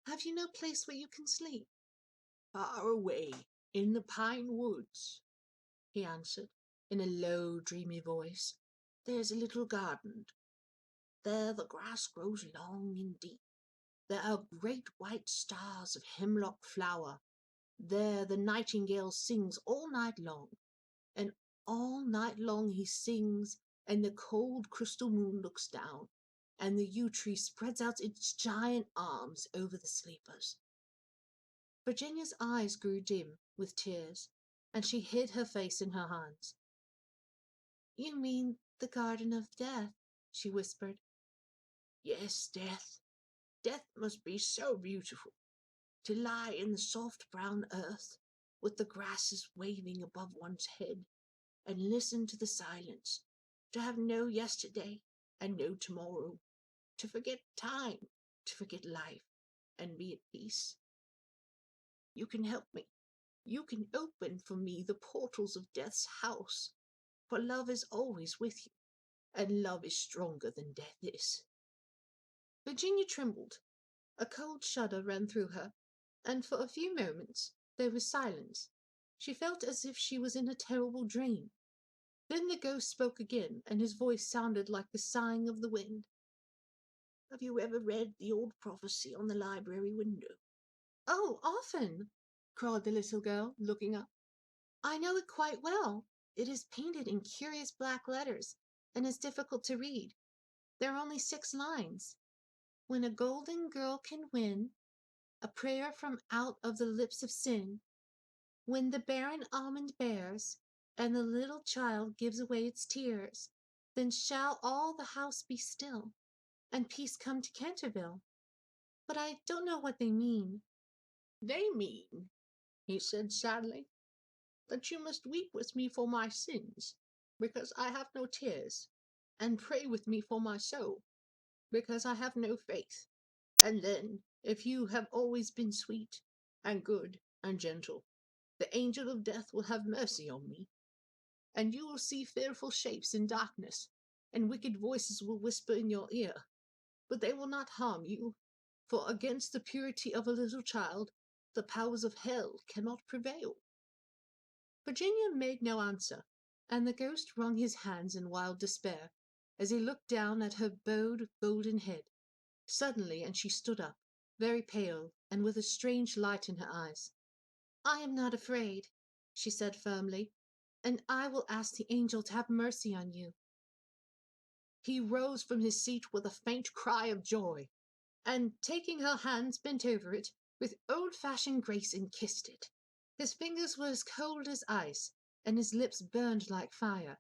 Have you no place where you can sleep? Far away, in the pine woods, he answered, in a low, dreamy voice. There's a little garden. There the grass grows long and deep. There are great white stars of hemlock flower. There the nightingale sings all night long, and all night long he sings, and the cold crystal moon looks down, and the yew tree spreads out its giant arms over the sleepers. Virginia's eyes grew dim with tears, and she hid her face in her hands. You mean the Garden of Death, she whispered. Yes, death. Death must be so beautiful. To lie in the soft brown earth, with the grasses waving above one's head, and listen to the silence, to have no yesterday and no tomorrow, to forget time, to forget life, and be at peace. You can help me. You can open for me the portals of death's house, for love is always with you, and love is stronger than death is. Virginia trembled. A cold shudder ran through her, and for a few moments there was silence. She felt as if she was in a terrible dream. Then the ghost spoke again, and his voice sounded like the sighing of the wind. Have you ever read the old prophecy on the library window? Oh, often, cried the little girl, looking up. I know it quite well. It is painted in curious black letters, and is difficult to read. There are only 6 lines. When a golden girl can win a prayer from out of the lips of sin, when the barren almond bears, and the little child gives away its tears, then shall all the house be still, and peace come to Canterville. But I don't know what they mean. They mean, he said sadly, that you must weep with me for my sins, because I have no tears, and pray with me for my soul, because I have no faith. And then, if you have always been sweet, and good, and gentle, the angel of death will have mercy on me, and you will see fearful shapes in darkness, and wicked voices will whisper in your ear, but they will not harm you, for against the purity of a little child the powers of hell cannot prevail. Virginia made no answer, and the ghost wrung his hands in wild despair as he looked down at her bowed golden head. Suddenly, and she stood up, very pale, and with a strange light in her eyes. I am not afraid, she said firmly, and I will ask the angel to have mercy on you. He rose from his seat with a faint cry of joy, and taking her hands bent over it with old-fashioned grace and kissed it. His fingers were as cold as ice, and his lips burned like fire,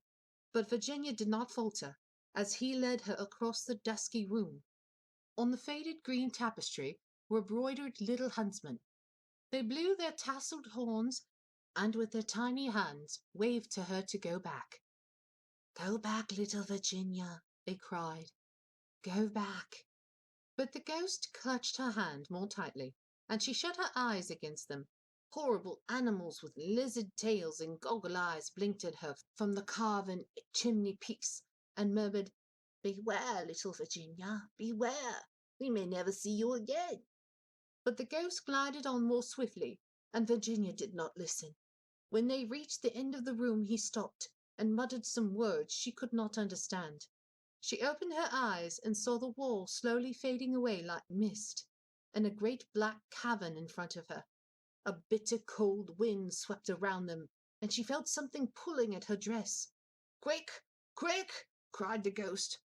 but Virginia did not falter as he led her across the dusky room. On the faded green tapestry were broidered little huntsmen. They blew their tasselled horns, and with their tiny hands waved to her to go back. Go back, little Virginia, they cried. Go back. But the ghost clutched her hand more tightly, and she shut her eyes against them. Horrible animals with lizard tails and goggle eyes blinked at her from the carven chimney peaks, and murmured, Beware, little Virginia, beware. We may never see you again. But the ghost glided on more swiftly, and Virginia did not listen. When they reached the end of the room, he stopped and muttered some words she could not understand. She opened her eyes and saw the wall slowly fading away like mist, and a great black cavern in front of her. A bitter cold wind swept around them, and she felt something pulling at her dress. Quick, quick, cried the ghost,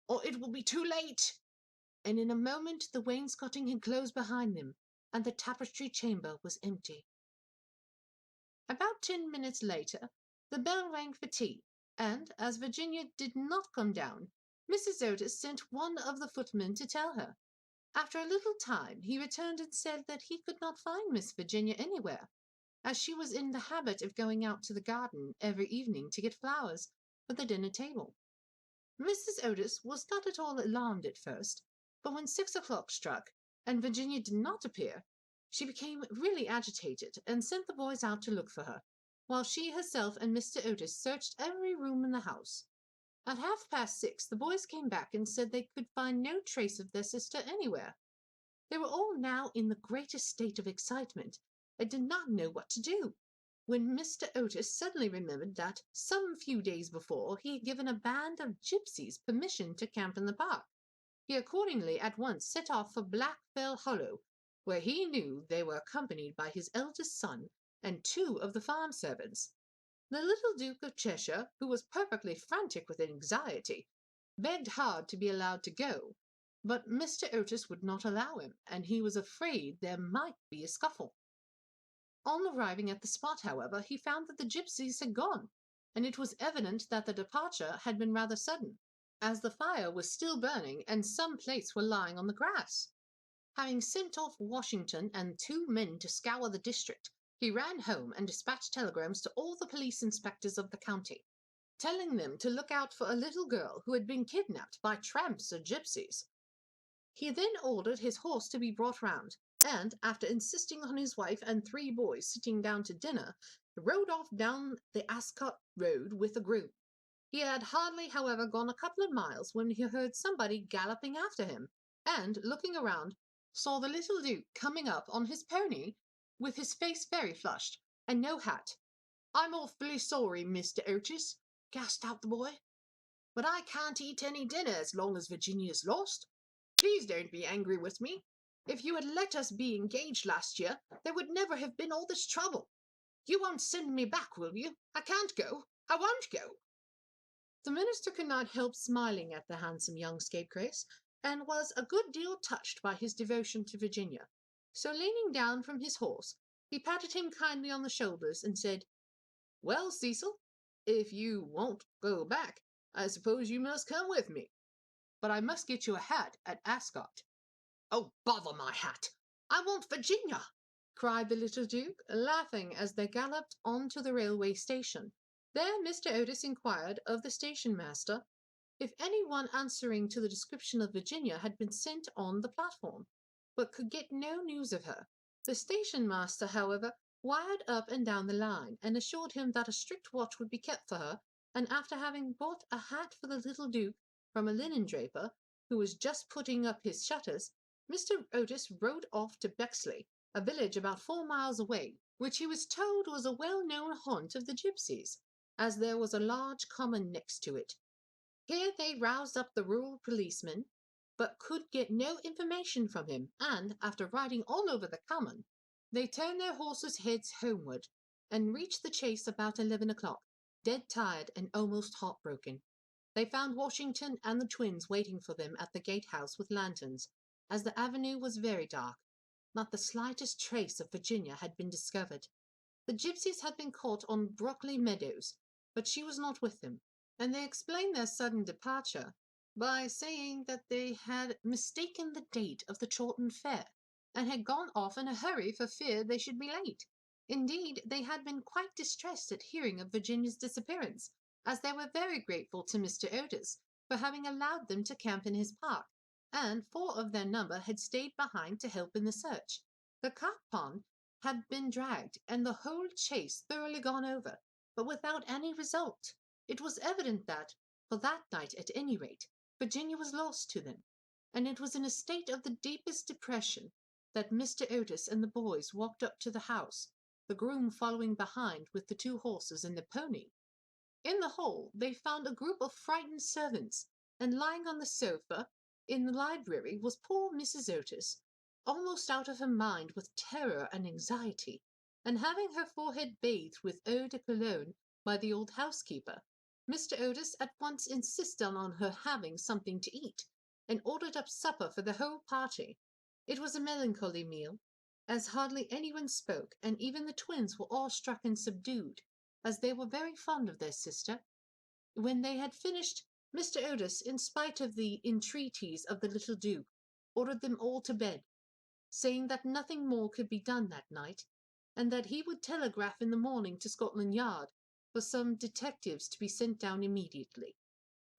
or it will be too late. And in a moment the wainscoting had closed behind them, and the tapestry chamber was empty. About 10 minutes later, the bell rang for tea, and as Virginia did not come down, Mrs. Otis sent one of the footmen to tell her. After a little time, he returned and said that he could not find Miss Virginia anywhere, as she was in the habit of going out to the garden every evening to get flowers for the dinner table. Mrs. Otis was not at all alarmed at first, but when 6 o'clock struck, and Virginia did not appear, she became really agitated and sent the boys out to look for her, while she herself and Mr. Otis searched every room in the house. At 6:30, the boys came back and said they could find no trace of their sister anywhere. They were all now in the greatest state of excitement and did not know what to do, when Mr. Otis suddenly remembered that some few days before he had given a band of gypsies permission to camp in the park. He accordingly at once set off for Blackfell Hollow, where he knew they were accompanied by his eldest son and 2 of the farm servants. The little Duke of Cheshire, who was perfectly frantic with anxiety, begged hard to be allowed to go, but Mr. Otis would not allow him, and he was afraid there might be a scuffle. On arriving at the spot, however, he found that the gypsies had gone, and it was evident that the departure had been rather sudden, as the fire was still burning and some plates were lying on the grass. Having sent off Washington and 2 men to scour the district, he ran home and dispatched telegrams to all the police inspectors of the county, telling them to look out for a little girl who had been kidnapped by tramps or gypsies. He then ordered his horse to be brought round, and, after insisting on his wife and 3 boys sitting down to dinner, rode off down the Ascot Road with a groom. He had hardly, however, gone a couple of miles when he heard somebody galloping after him, and, looking around, saw the little Duke coming up on his pony, with his face very flushed, and no hat. "I'm awfully sorry, Mr. Otis," gasped out the boy, "but I can't eat any dinner as long as Virginia's lost. Please don't be angry with me. If you had let us be engaged last year, there would never have been all this trouble. You won't send me back, will you? I can't go. I won't go." The minister could not help smiling at the handsome young scapegrace, and was a good deal touched by his devotion to Virginia. So, leaning down from his horse, he patted him kindly on the shoulders and said, "Well, Cecil, if you won't go back, I suppose you must come with me. But I must get you a hat at Ascot." "Oh, bother my hat! I want Virginia!" cried the little Duke, laughing as they galloped on to the railway station. There Mr. Otis inquired of the station master if any one answering to the description of Virginia had been sent on the platform, but could get no news of her. The station master, however, wired up and down the line, and assured him that a strict watch would be kept for her, and after having bought a hat for the little Duke from a linen draper, who was just putting up his shutters, Mr. Otis rode off to Bexley, a village about 4 miles away, which he was told was a well-known haunt of the gypsies, as there was a large common next to it. Here they roused up the rural policeman, but could get no information from him, and, after riding all over the common, they turned their horses' heads homeward, and reached the Chase about 11 o'clock, dead tired and almost heartbroken. They found Washington and the twins waiting for them at the gatehouse with lanterns, as the avenue was very dark. Not the slightest trace of Virginia had been discovered. The gypsies had been caught on Brockley Meadows, but she was not with them, and they explained their sudden departure by saying that they had mistaken the date of the Chawton Fair, and had gone off in a hurry for fear they should be late. Indeed, they had been quite distressed at hearing of Virginia's disappearance, as they were very grateful to Mr. Otis for having allowed them to camp in his park, and 4 of their number had stayed behind to help in the search. The carp pond had been dragged, and the whole Chase thoroughly gone over, but without any result. It was evident that, for that night at any rate, Virginia was lost to them, and it was in a state of the deepest depression that Mr. Otis and the boys walked up to the house, the groom following behind with the 2 horses and the pony. In the hall they found a group of frightened servants, and lying on the sofa in the library was poor Mrs. Otis, almost out of her mind with terror and anxiety, and having her forehead bathed with eau de cologne by the old housekeeper. Mr. Otis at once insisted on her having something to eat, and ordered up supper for the whole party. It was a melancholy meal, as hardly anyone spoke, and even the twins were awe-struck and subdued, as they were very fond of their sister. When they had finished, Mr. Otis, in spite of the entreaties of the little Duke, ordered them all to bed, saying that nothing more could be done that night, and that he would telegraph in the morning to Scotland Yard for some detectives to be sent down immediately.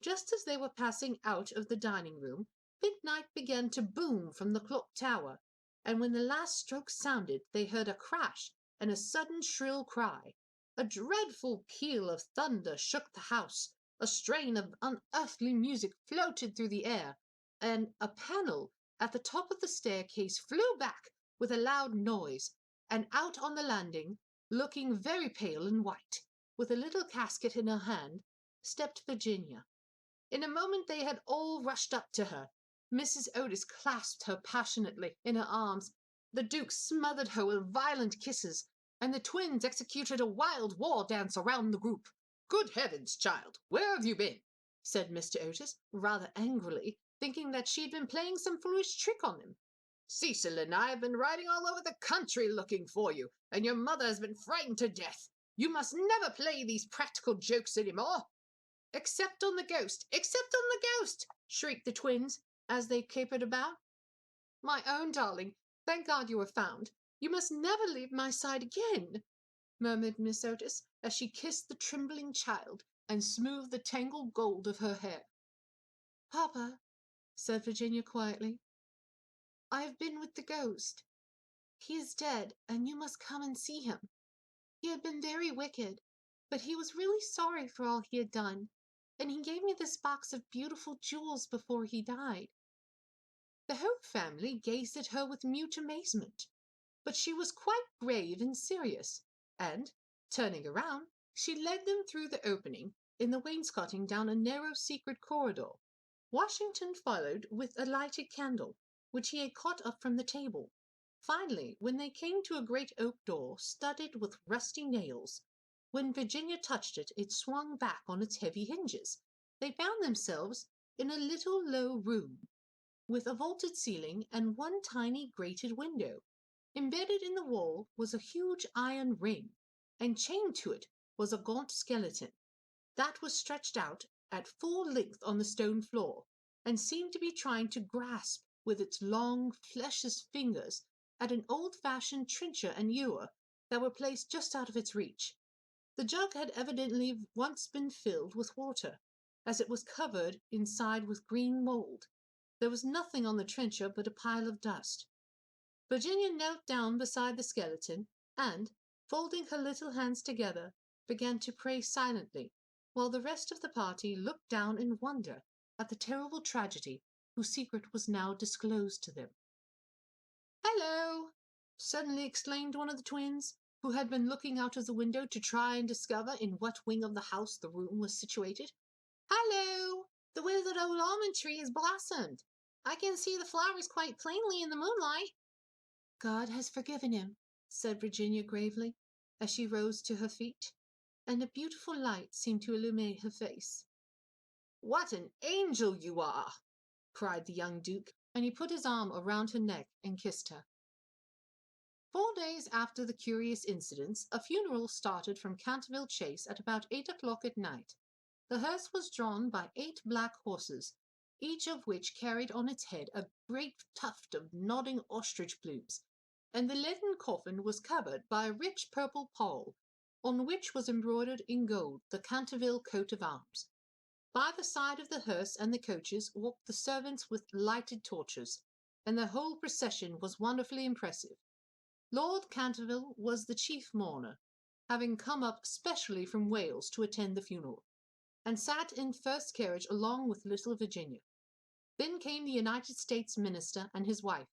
Just as they were passing out of the dining-room, midnight began to boom from the clock tower, and when the last stroke sounded, they heard a crash and a sudden shrill cry. A dreadful peal of thunder shook the house, A strain of unearthly music floated through the air, and a panel at the top of the staircase flew back with a loud noise, and out on the landing, looking very pale and white, with a little casket in her hand, stepped Virginia. In a moment they had all rushed up to her. Mrs. Otis clasped her passionately in her arms. The Duke smothered her with violent kisses, and the twins executed a wild war dance around the group. "Good heavens, child, where have you been?" said Mr. Otis, rather angrily, thinking that she had been playing some foolish trick on them. "Cecil and I have been riding all over the country looking for you, and your mother has been frightened to death. You must never play these practical jokes any more." "Except on the ghost! Except on the ghost!" shrieked the twins as they capered about. "My own darling, thank God you are found. You must never leave my side again," murmured Miss Otis, as she kissed the trembling child and smoothed the tangled gold of her hair. "Papa," said Virginia quietly, "I have been with the ghost. He is dead, and you must come and see him. He had been very wicked, but he was really sorry for all he had done, and he gave me this box of beautiful jewels before he died." The whole family gazed at her with mute amazement, but she was quite grave and serious, and, turning around, she led them through the opening in the wainscoting down a narrow secret corridor. Washington followed with a lighted candle, which he had caught up from the table. Finally, when they came to a great oak door studded with rusty nails, when Virginia touched it, it swung back on its heavy hinges. They found themselves in a little low room, with a vaulted ceiling and one tiny grated window. Embedded in the wall was a huge iron ring, and chained to it was a gaunt skeleton that was stretched out at full length on the stone floor, and seemed to be trying to grasp with its long, fleshless fingers at an old-fashioned trencher and ewer that were placed just out of its reach. The jug had evidently once been filled with water, as it was covered inside with green mold. There was nothing on the trencher but a pile of dust. Virginia knelt down beside the skeleton, and, folding her little hands together, began to pray silently, while the rest of the party looked down in wonder at the terrible tragedy whose secret was now disclosed to them. "Hello!" suddenly exclaimed one of the twins, who had been looking out of the window to try and discover in what wing of the house the room was situated. "Hello! The withered old almond tree has blossomed. I can see the flowers quite plainly in the moonlight." "God has forgiven him," said Virginia gravely, as she rose to her feet, and a beautiful light seemed to illuminate her face. "What an angel you are!" cried the young Duke, and he put his arm around her neck and kissed her. 4 days after the curious incidents, a funeral started from Canterville Chase at about 8 o'clock at night. The hearse was drawn by 8 black horses, each of which carried on its head a great tuft of nodding ostrich plumes, and the leaden coffin was covered by a rich purple pall, on which was embroidered in gold the Canterville coat of arms. By the side of the hearse and the coaches walked the servants with lighted torches, and the whole procession was wonderfully impressive. Lord Canterville was the chief mourner, having come up specially from Wales to attend the funeral, and sat in first carriage along with little Virginia. Then came the United States minister and his wife,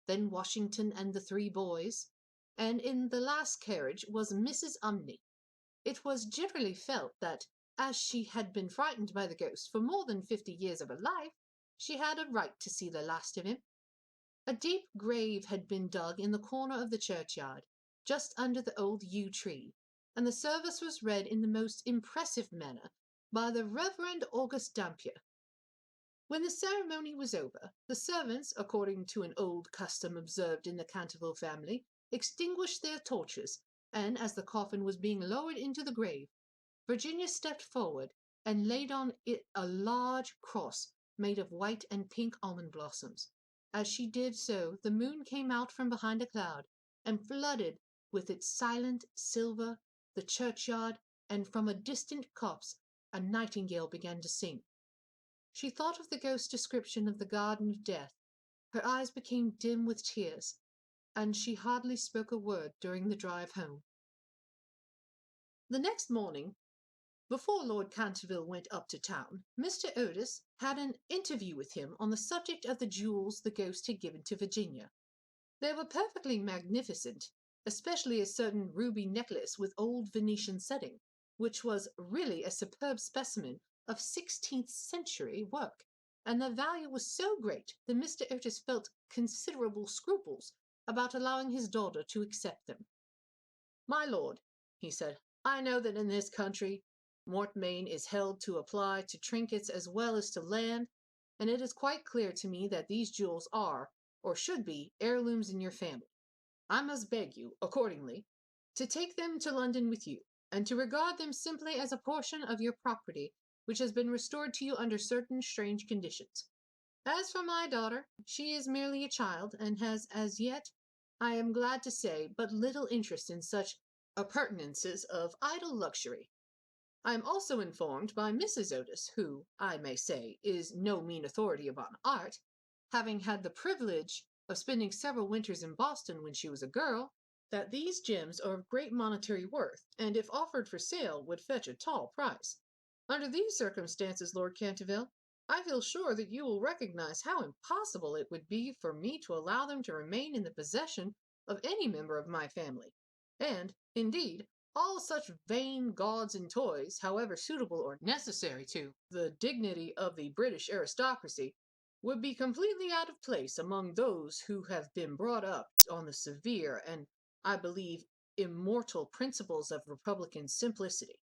then Washington and the 3 boys, and in the last carriage was Mrs. Umney. It was generally felt that, as she had been frightened by the ghost for more than 50 years of her life, she had a right to see the last of him. A deep grave had been dug in the corner of the churchyard, just under the old yew tree, and the service was read in the most impressive manner by the Reverend August Dampier. When the ceremony was over, the servants, according to an old custom observed in the Canterville family, extinguished their torches, and as the coffin was being lowered into the grave, Virginia stepped forward and laid on it a large cross made of white and pink almond blossoms. As she did so, the moon came out from behind a cloud and flooded with its silent silver the churchyard, and from a distant copse a nightingale began to sing. She thought of the ghost's description of the garden of death. Her eyes became dim with tears, and she hardly spoke a word during the drive home. The next morning, Before Lord Canterville went up to town, Mr. Otis had an interview with him on the subject of the jewels the ghost had given to Virginia. They were perfectly magnificent, especially a certain ruby necklace with old Venetian setting, which was really a superb specimen of 16th century work, and their value was so great that Mr. Otis felt considerable scruples about allowing his daughter to accept them. "My lord," he said, "I know that in this country mortmain is held to apply to trinkets as well as to land, and it is quite clear to me that these jewels are, or should be, heirlooms in your family. I must beg you, accordingly, to take them to London with you, and to regard them simply as a portion of your property which has been restored to you under certain strange conditions. As for my daughter, she is merely a child, and has as yet, I am glad to say, but little interest in such appurtenances of idle luxury. I am also informed by Mrs. Otis, who, I may say, is no mean authority upon art, having had the privilege of spending several winters in Boston when she was a girl, that these gems are of great monetary worth, and if offered for sale would fetch a tall price. Under these circumstances, Lord Canterville, I feel sure that you will recognize how impossible it would be for me to allow them to remain in the possession of any member of my family. And, indeed, all such vain gauds and toys, however suitable or necessary to the dignity of the British aristocracy, would be completely out of place among those who have been brought up on the severe and, I believe, immortal principles of republican simplicity.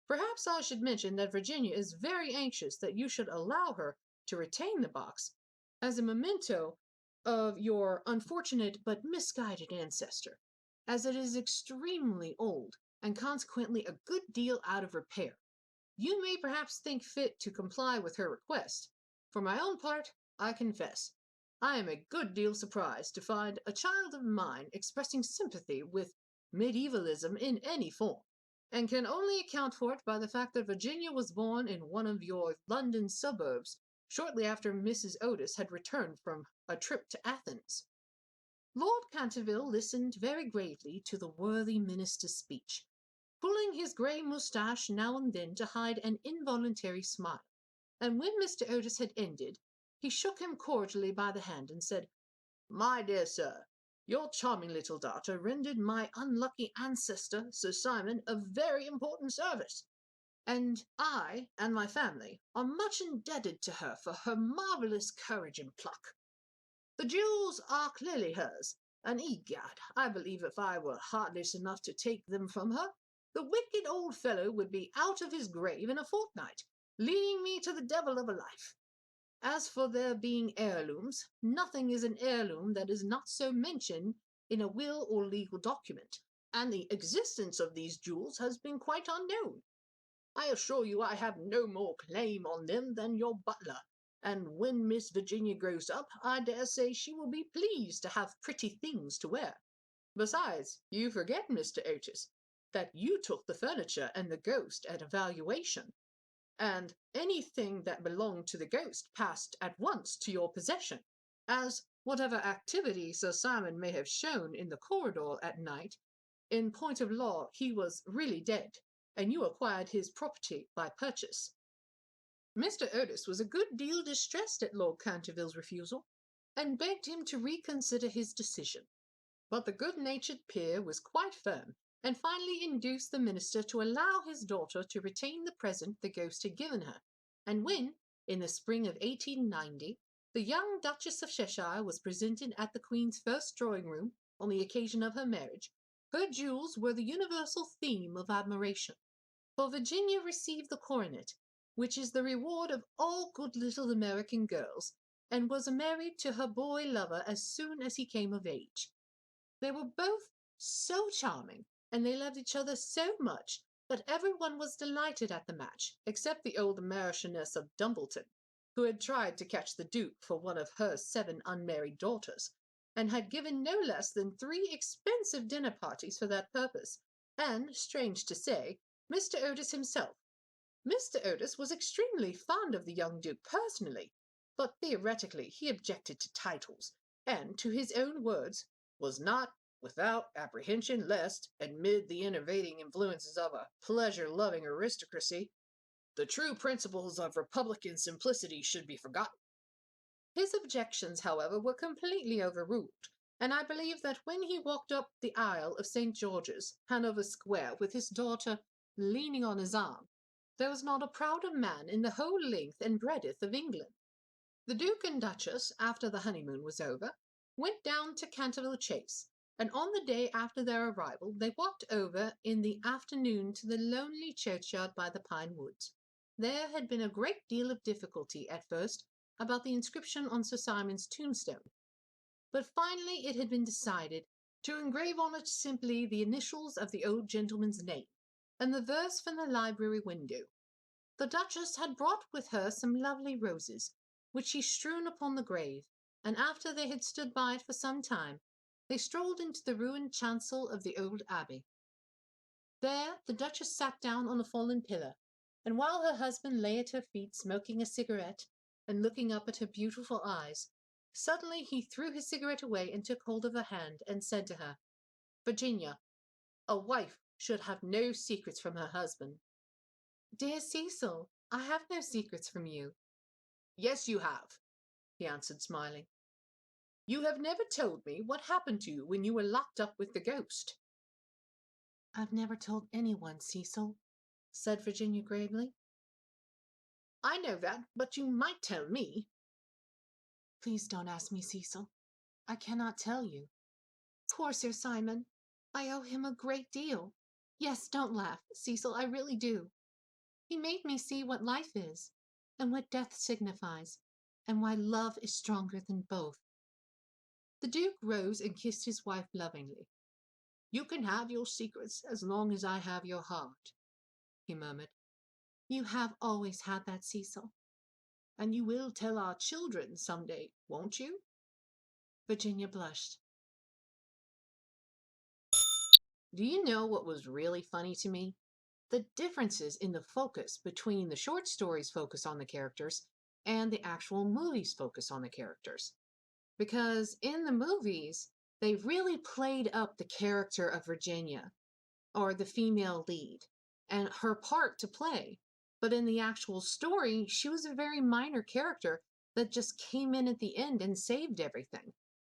Perhaps I should mention that Virginia is very anxious that you should allow her to retain the box as a memento of your unfortunate but misguided ancestor, as it is extremely old and consequently a good deal out of repair. You may perhaps think fit to comply with her request. For my own part, I confess, I am a good deal surprised to find a child of mine expressing sympathy with medievalism in any form, and can only account for it by the fact that Virginia was born in one of your London suburbs shortly after Mrs. Otis had returned from a trip to Athens." Lord Canterville listened very gravely to the worthy minister's speech, pulling his grey moustache now and then to hide an involuntary smile, and when Mr. Otis had ended, he shook him cordially by the hand and said, "My dear sir, your charming little daughter rendered my unlucky ancestor, Sir Simon, a very important service, and I and my family are much indebted to her for her marvellous courage and pluck. The jewels are clearly hers, and egad, I believe if I were heartless enough to take them from her, the wicked old fellow would be out of his grave in a fortnight, leading me to the devil of a life. As for their being heirlooms, nothing is an heirloom that is not so mentioned in a will or legal document, and the existence of these jewels has been quite unknown. I assure you I have no more claim on them than your butler, and when Miss Virginia grows up, I dare say she will be pleased to have pretty things to wear. Besides, you forget, Mr. Otis, that you took the furniture and the ghost at a valuation, and anything that belonged to the ghost passed at once to your possession, as whatever activity Sir Simon may have shown in the corridor at night, in point of law he was really dead, and you acquired his property by purchase." Mr. Otis was a good deal distressed at Lord Canterville's refusal, and begged him to reconsider his decision. But the good-natured peer was quite firm, and finally induced the minister to allow his daughter to retain the present the ghost had given her, and when, in the spring of 1890, the young Duchess of Cheshire was presented at the Queen's first drawing-room on the occasion of her marriage, her jewels were the universal theme of admiration. For Virginia received the coronet, which is the reward of all good little American girls, and was married to her boy lover as soon as he came of age. They were both so charming, and they loved each other so much, that every one was delighted at the match, except the old Marchioness of Dumbleton, who had tried to catch the Duke for one of her 7 unmarried daughters, and had given no less than 3 expensive dinner parties for that purpose, and, strange to say, Mr. Otis himself. Mr. Otis was extremely fond of the young Duke personally, but theoretically he objected to titles, and, to his own words, was not without apprehension lest, amid the enervating influences of a pleasure-loving aristocracy, the true principles of republican simplicity should be forgotten. His objections, however, were completely overruled, and I believe that when he walked up the aisle of St. George's, Hanover Square, with his daughter leaning on his arm, there was not a prouder man in the whole length and breadth of England. The Duke and Duchess, after the honeymoon was over, went down to Canterville Chase, and on the day after their arrival they walked over in the afternoon to the lonely churchyard by the pine woods. There had been a great deal of difficulty at first about the inscription on Sir Simon's tombstone, but finally it had been decided to engrave on it simply the initials of the old gentleman's name, and the verse from the library window. The Duchess had brought with her some lovely roses, which she strewn upon the grave, and after they had stood by it for some time, they strolled into the ruined chancel of the old abbey. There the Duchess sat down on a fallen pillar, and while her husband lay at her feet smoking a cigarette and looking up at her beautiful eyes, suddenly he threw his cigarette away and took hold of her hand and said to her, "Virginia, a wife should have no secrets from her husband." "Dear Cecil, I have no secrets from you." "Yes, you have," he answered, smiling. "You have never told me what happened to you when you were locked up with the ghost." "I've never told anyone, Cecil," said Virginia gravely. "I know that, but you might tell me." "Please don't ask me, Cecil. I cannot tell you." "Poor Sir Simon. I owe him a great deal. Yes, don't laugh, Cecil, I really do. He made me see what life is, and what death signifies, and why love is stronger than both." The Duke rose and kissed his wife lovingly. "You can have your secrets as long as I have your heart," he murmured. "You have always had that, Cecil." "And you will tell our children some day, won't you?" Virginia blushed. Do you know what was really funny to me? The differences in the focus between the short stories' focus on the characters and the actual movies' focus on the characters. Because in the movies, they really played up the character of Virginia, or the female lead, and her part to play. But in the actual story, she was a very minor character that just came in at the end and saved everything.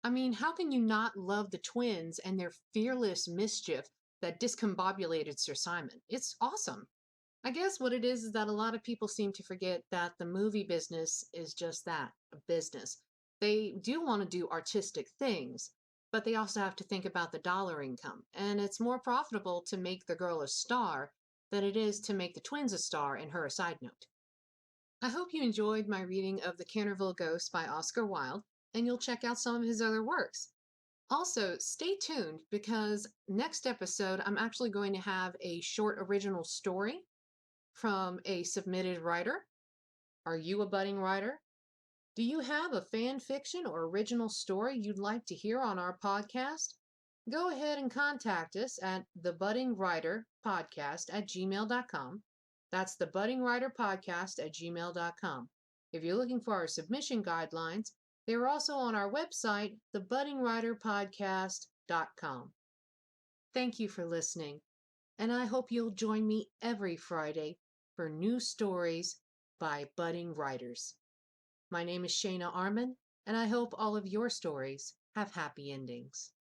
I mean, how can you not love the twins and their fearless mischief that discombobulated Sir Simon? It's awesome. I guess what it is that a lot of people seem to forget that the movie business is just that, a business. They do want to do artistic things, but they also have to think about the dollar income. And it's more profitable to make the girl a star than it is to make the twins a star and her a side note. I hope you enjoyed my reading of The Canterville Ghost by Oscar Wilde, and you'll check out some of his other works. Also, stay tuned because next episode I'm actually going to have a short original story from a submitted writer. Are you a budding writer? Do you have a fan fiction or original story you'd like to hear on our podcast? Go ahead and contact us at thebuddingwriterpodcast@gmail.com. That's thebuddingwriterpodcast@gmail.com. If you're looking for our submission guidelines, they're also on our website, thebuddingwriterpodcast.com. Thank you for listening, and I hope you'll join me every Friday for new stories by budding writers. My name is Shayna Arman, and I hope all of your stories have happy endings.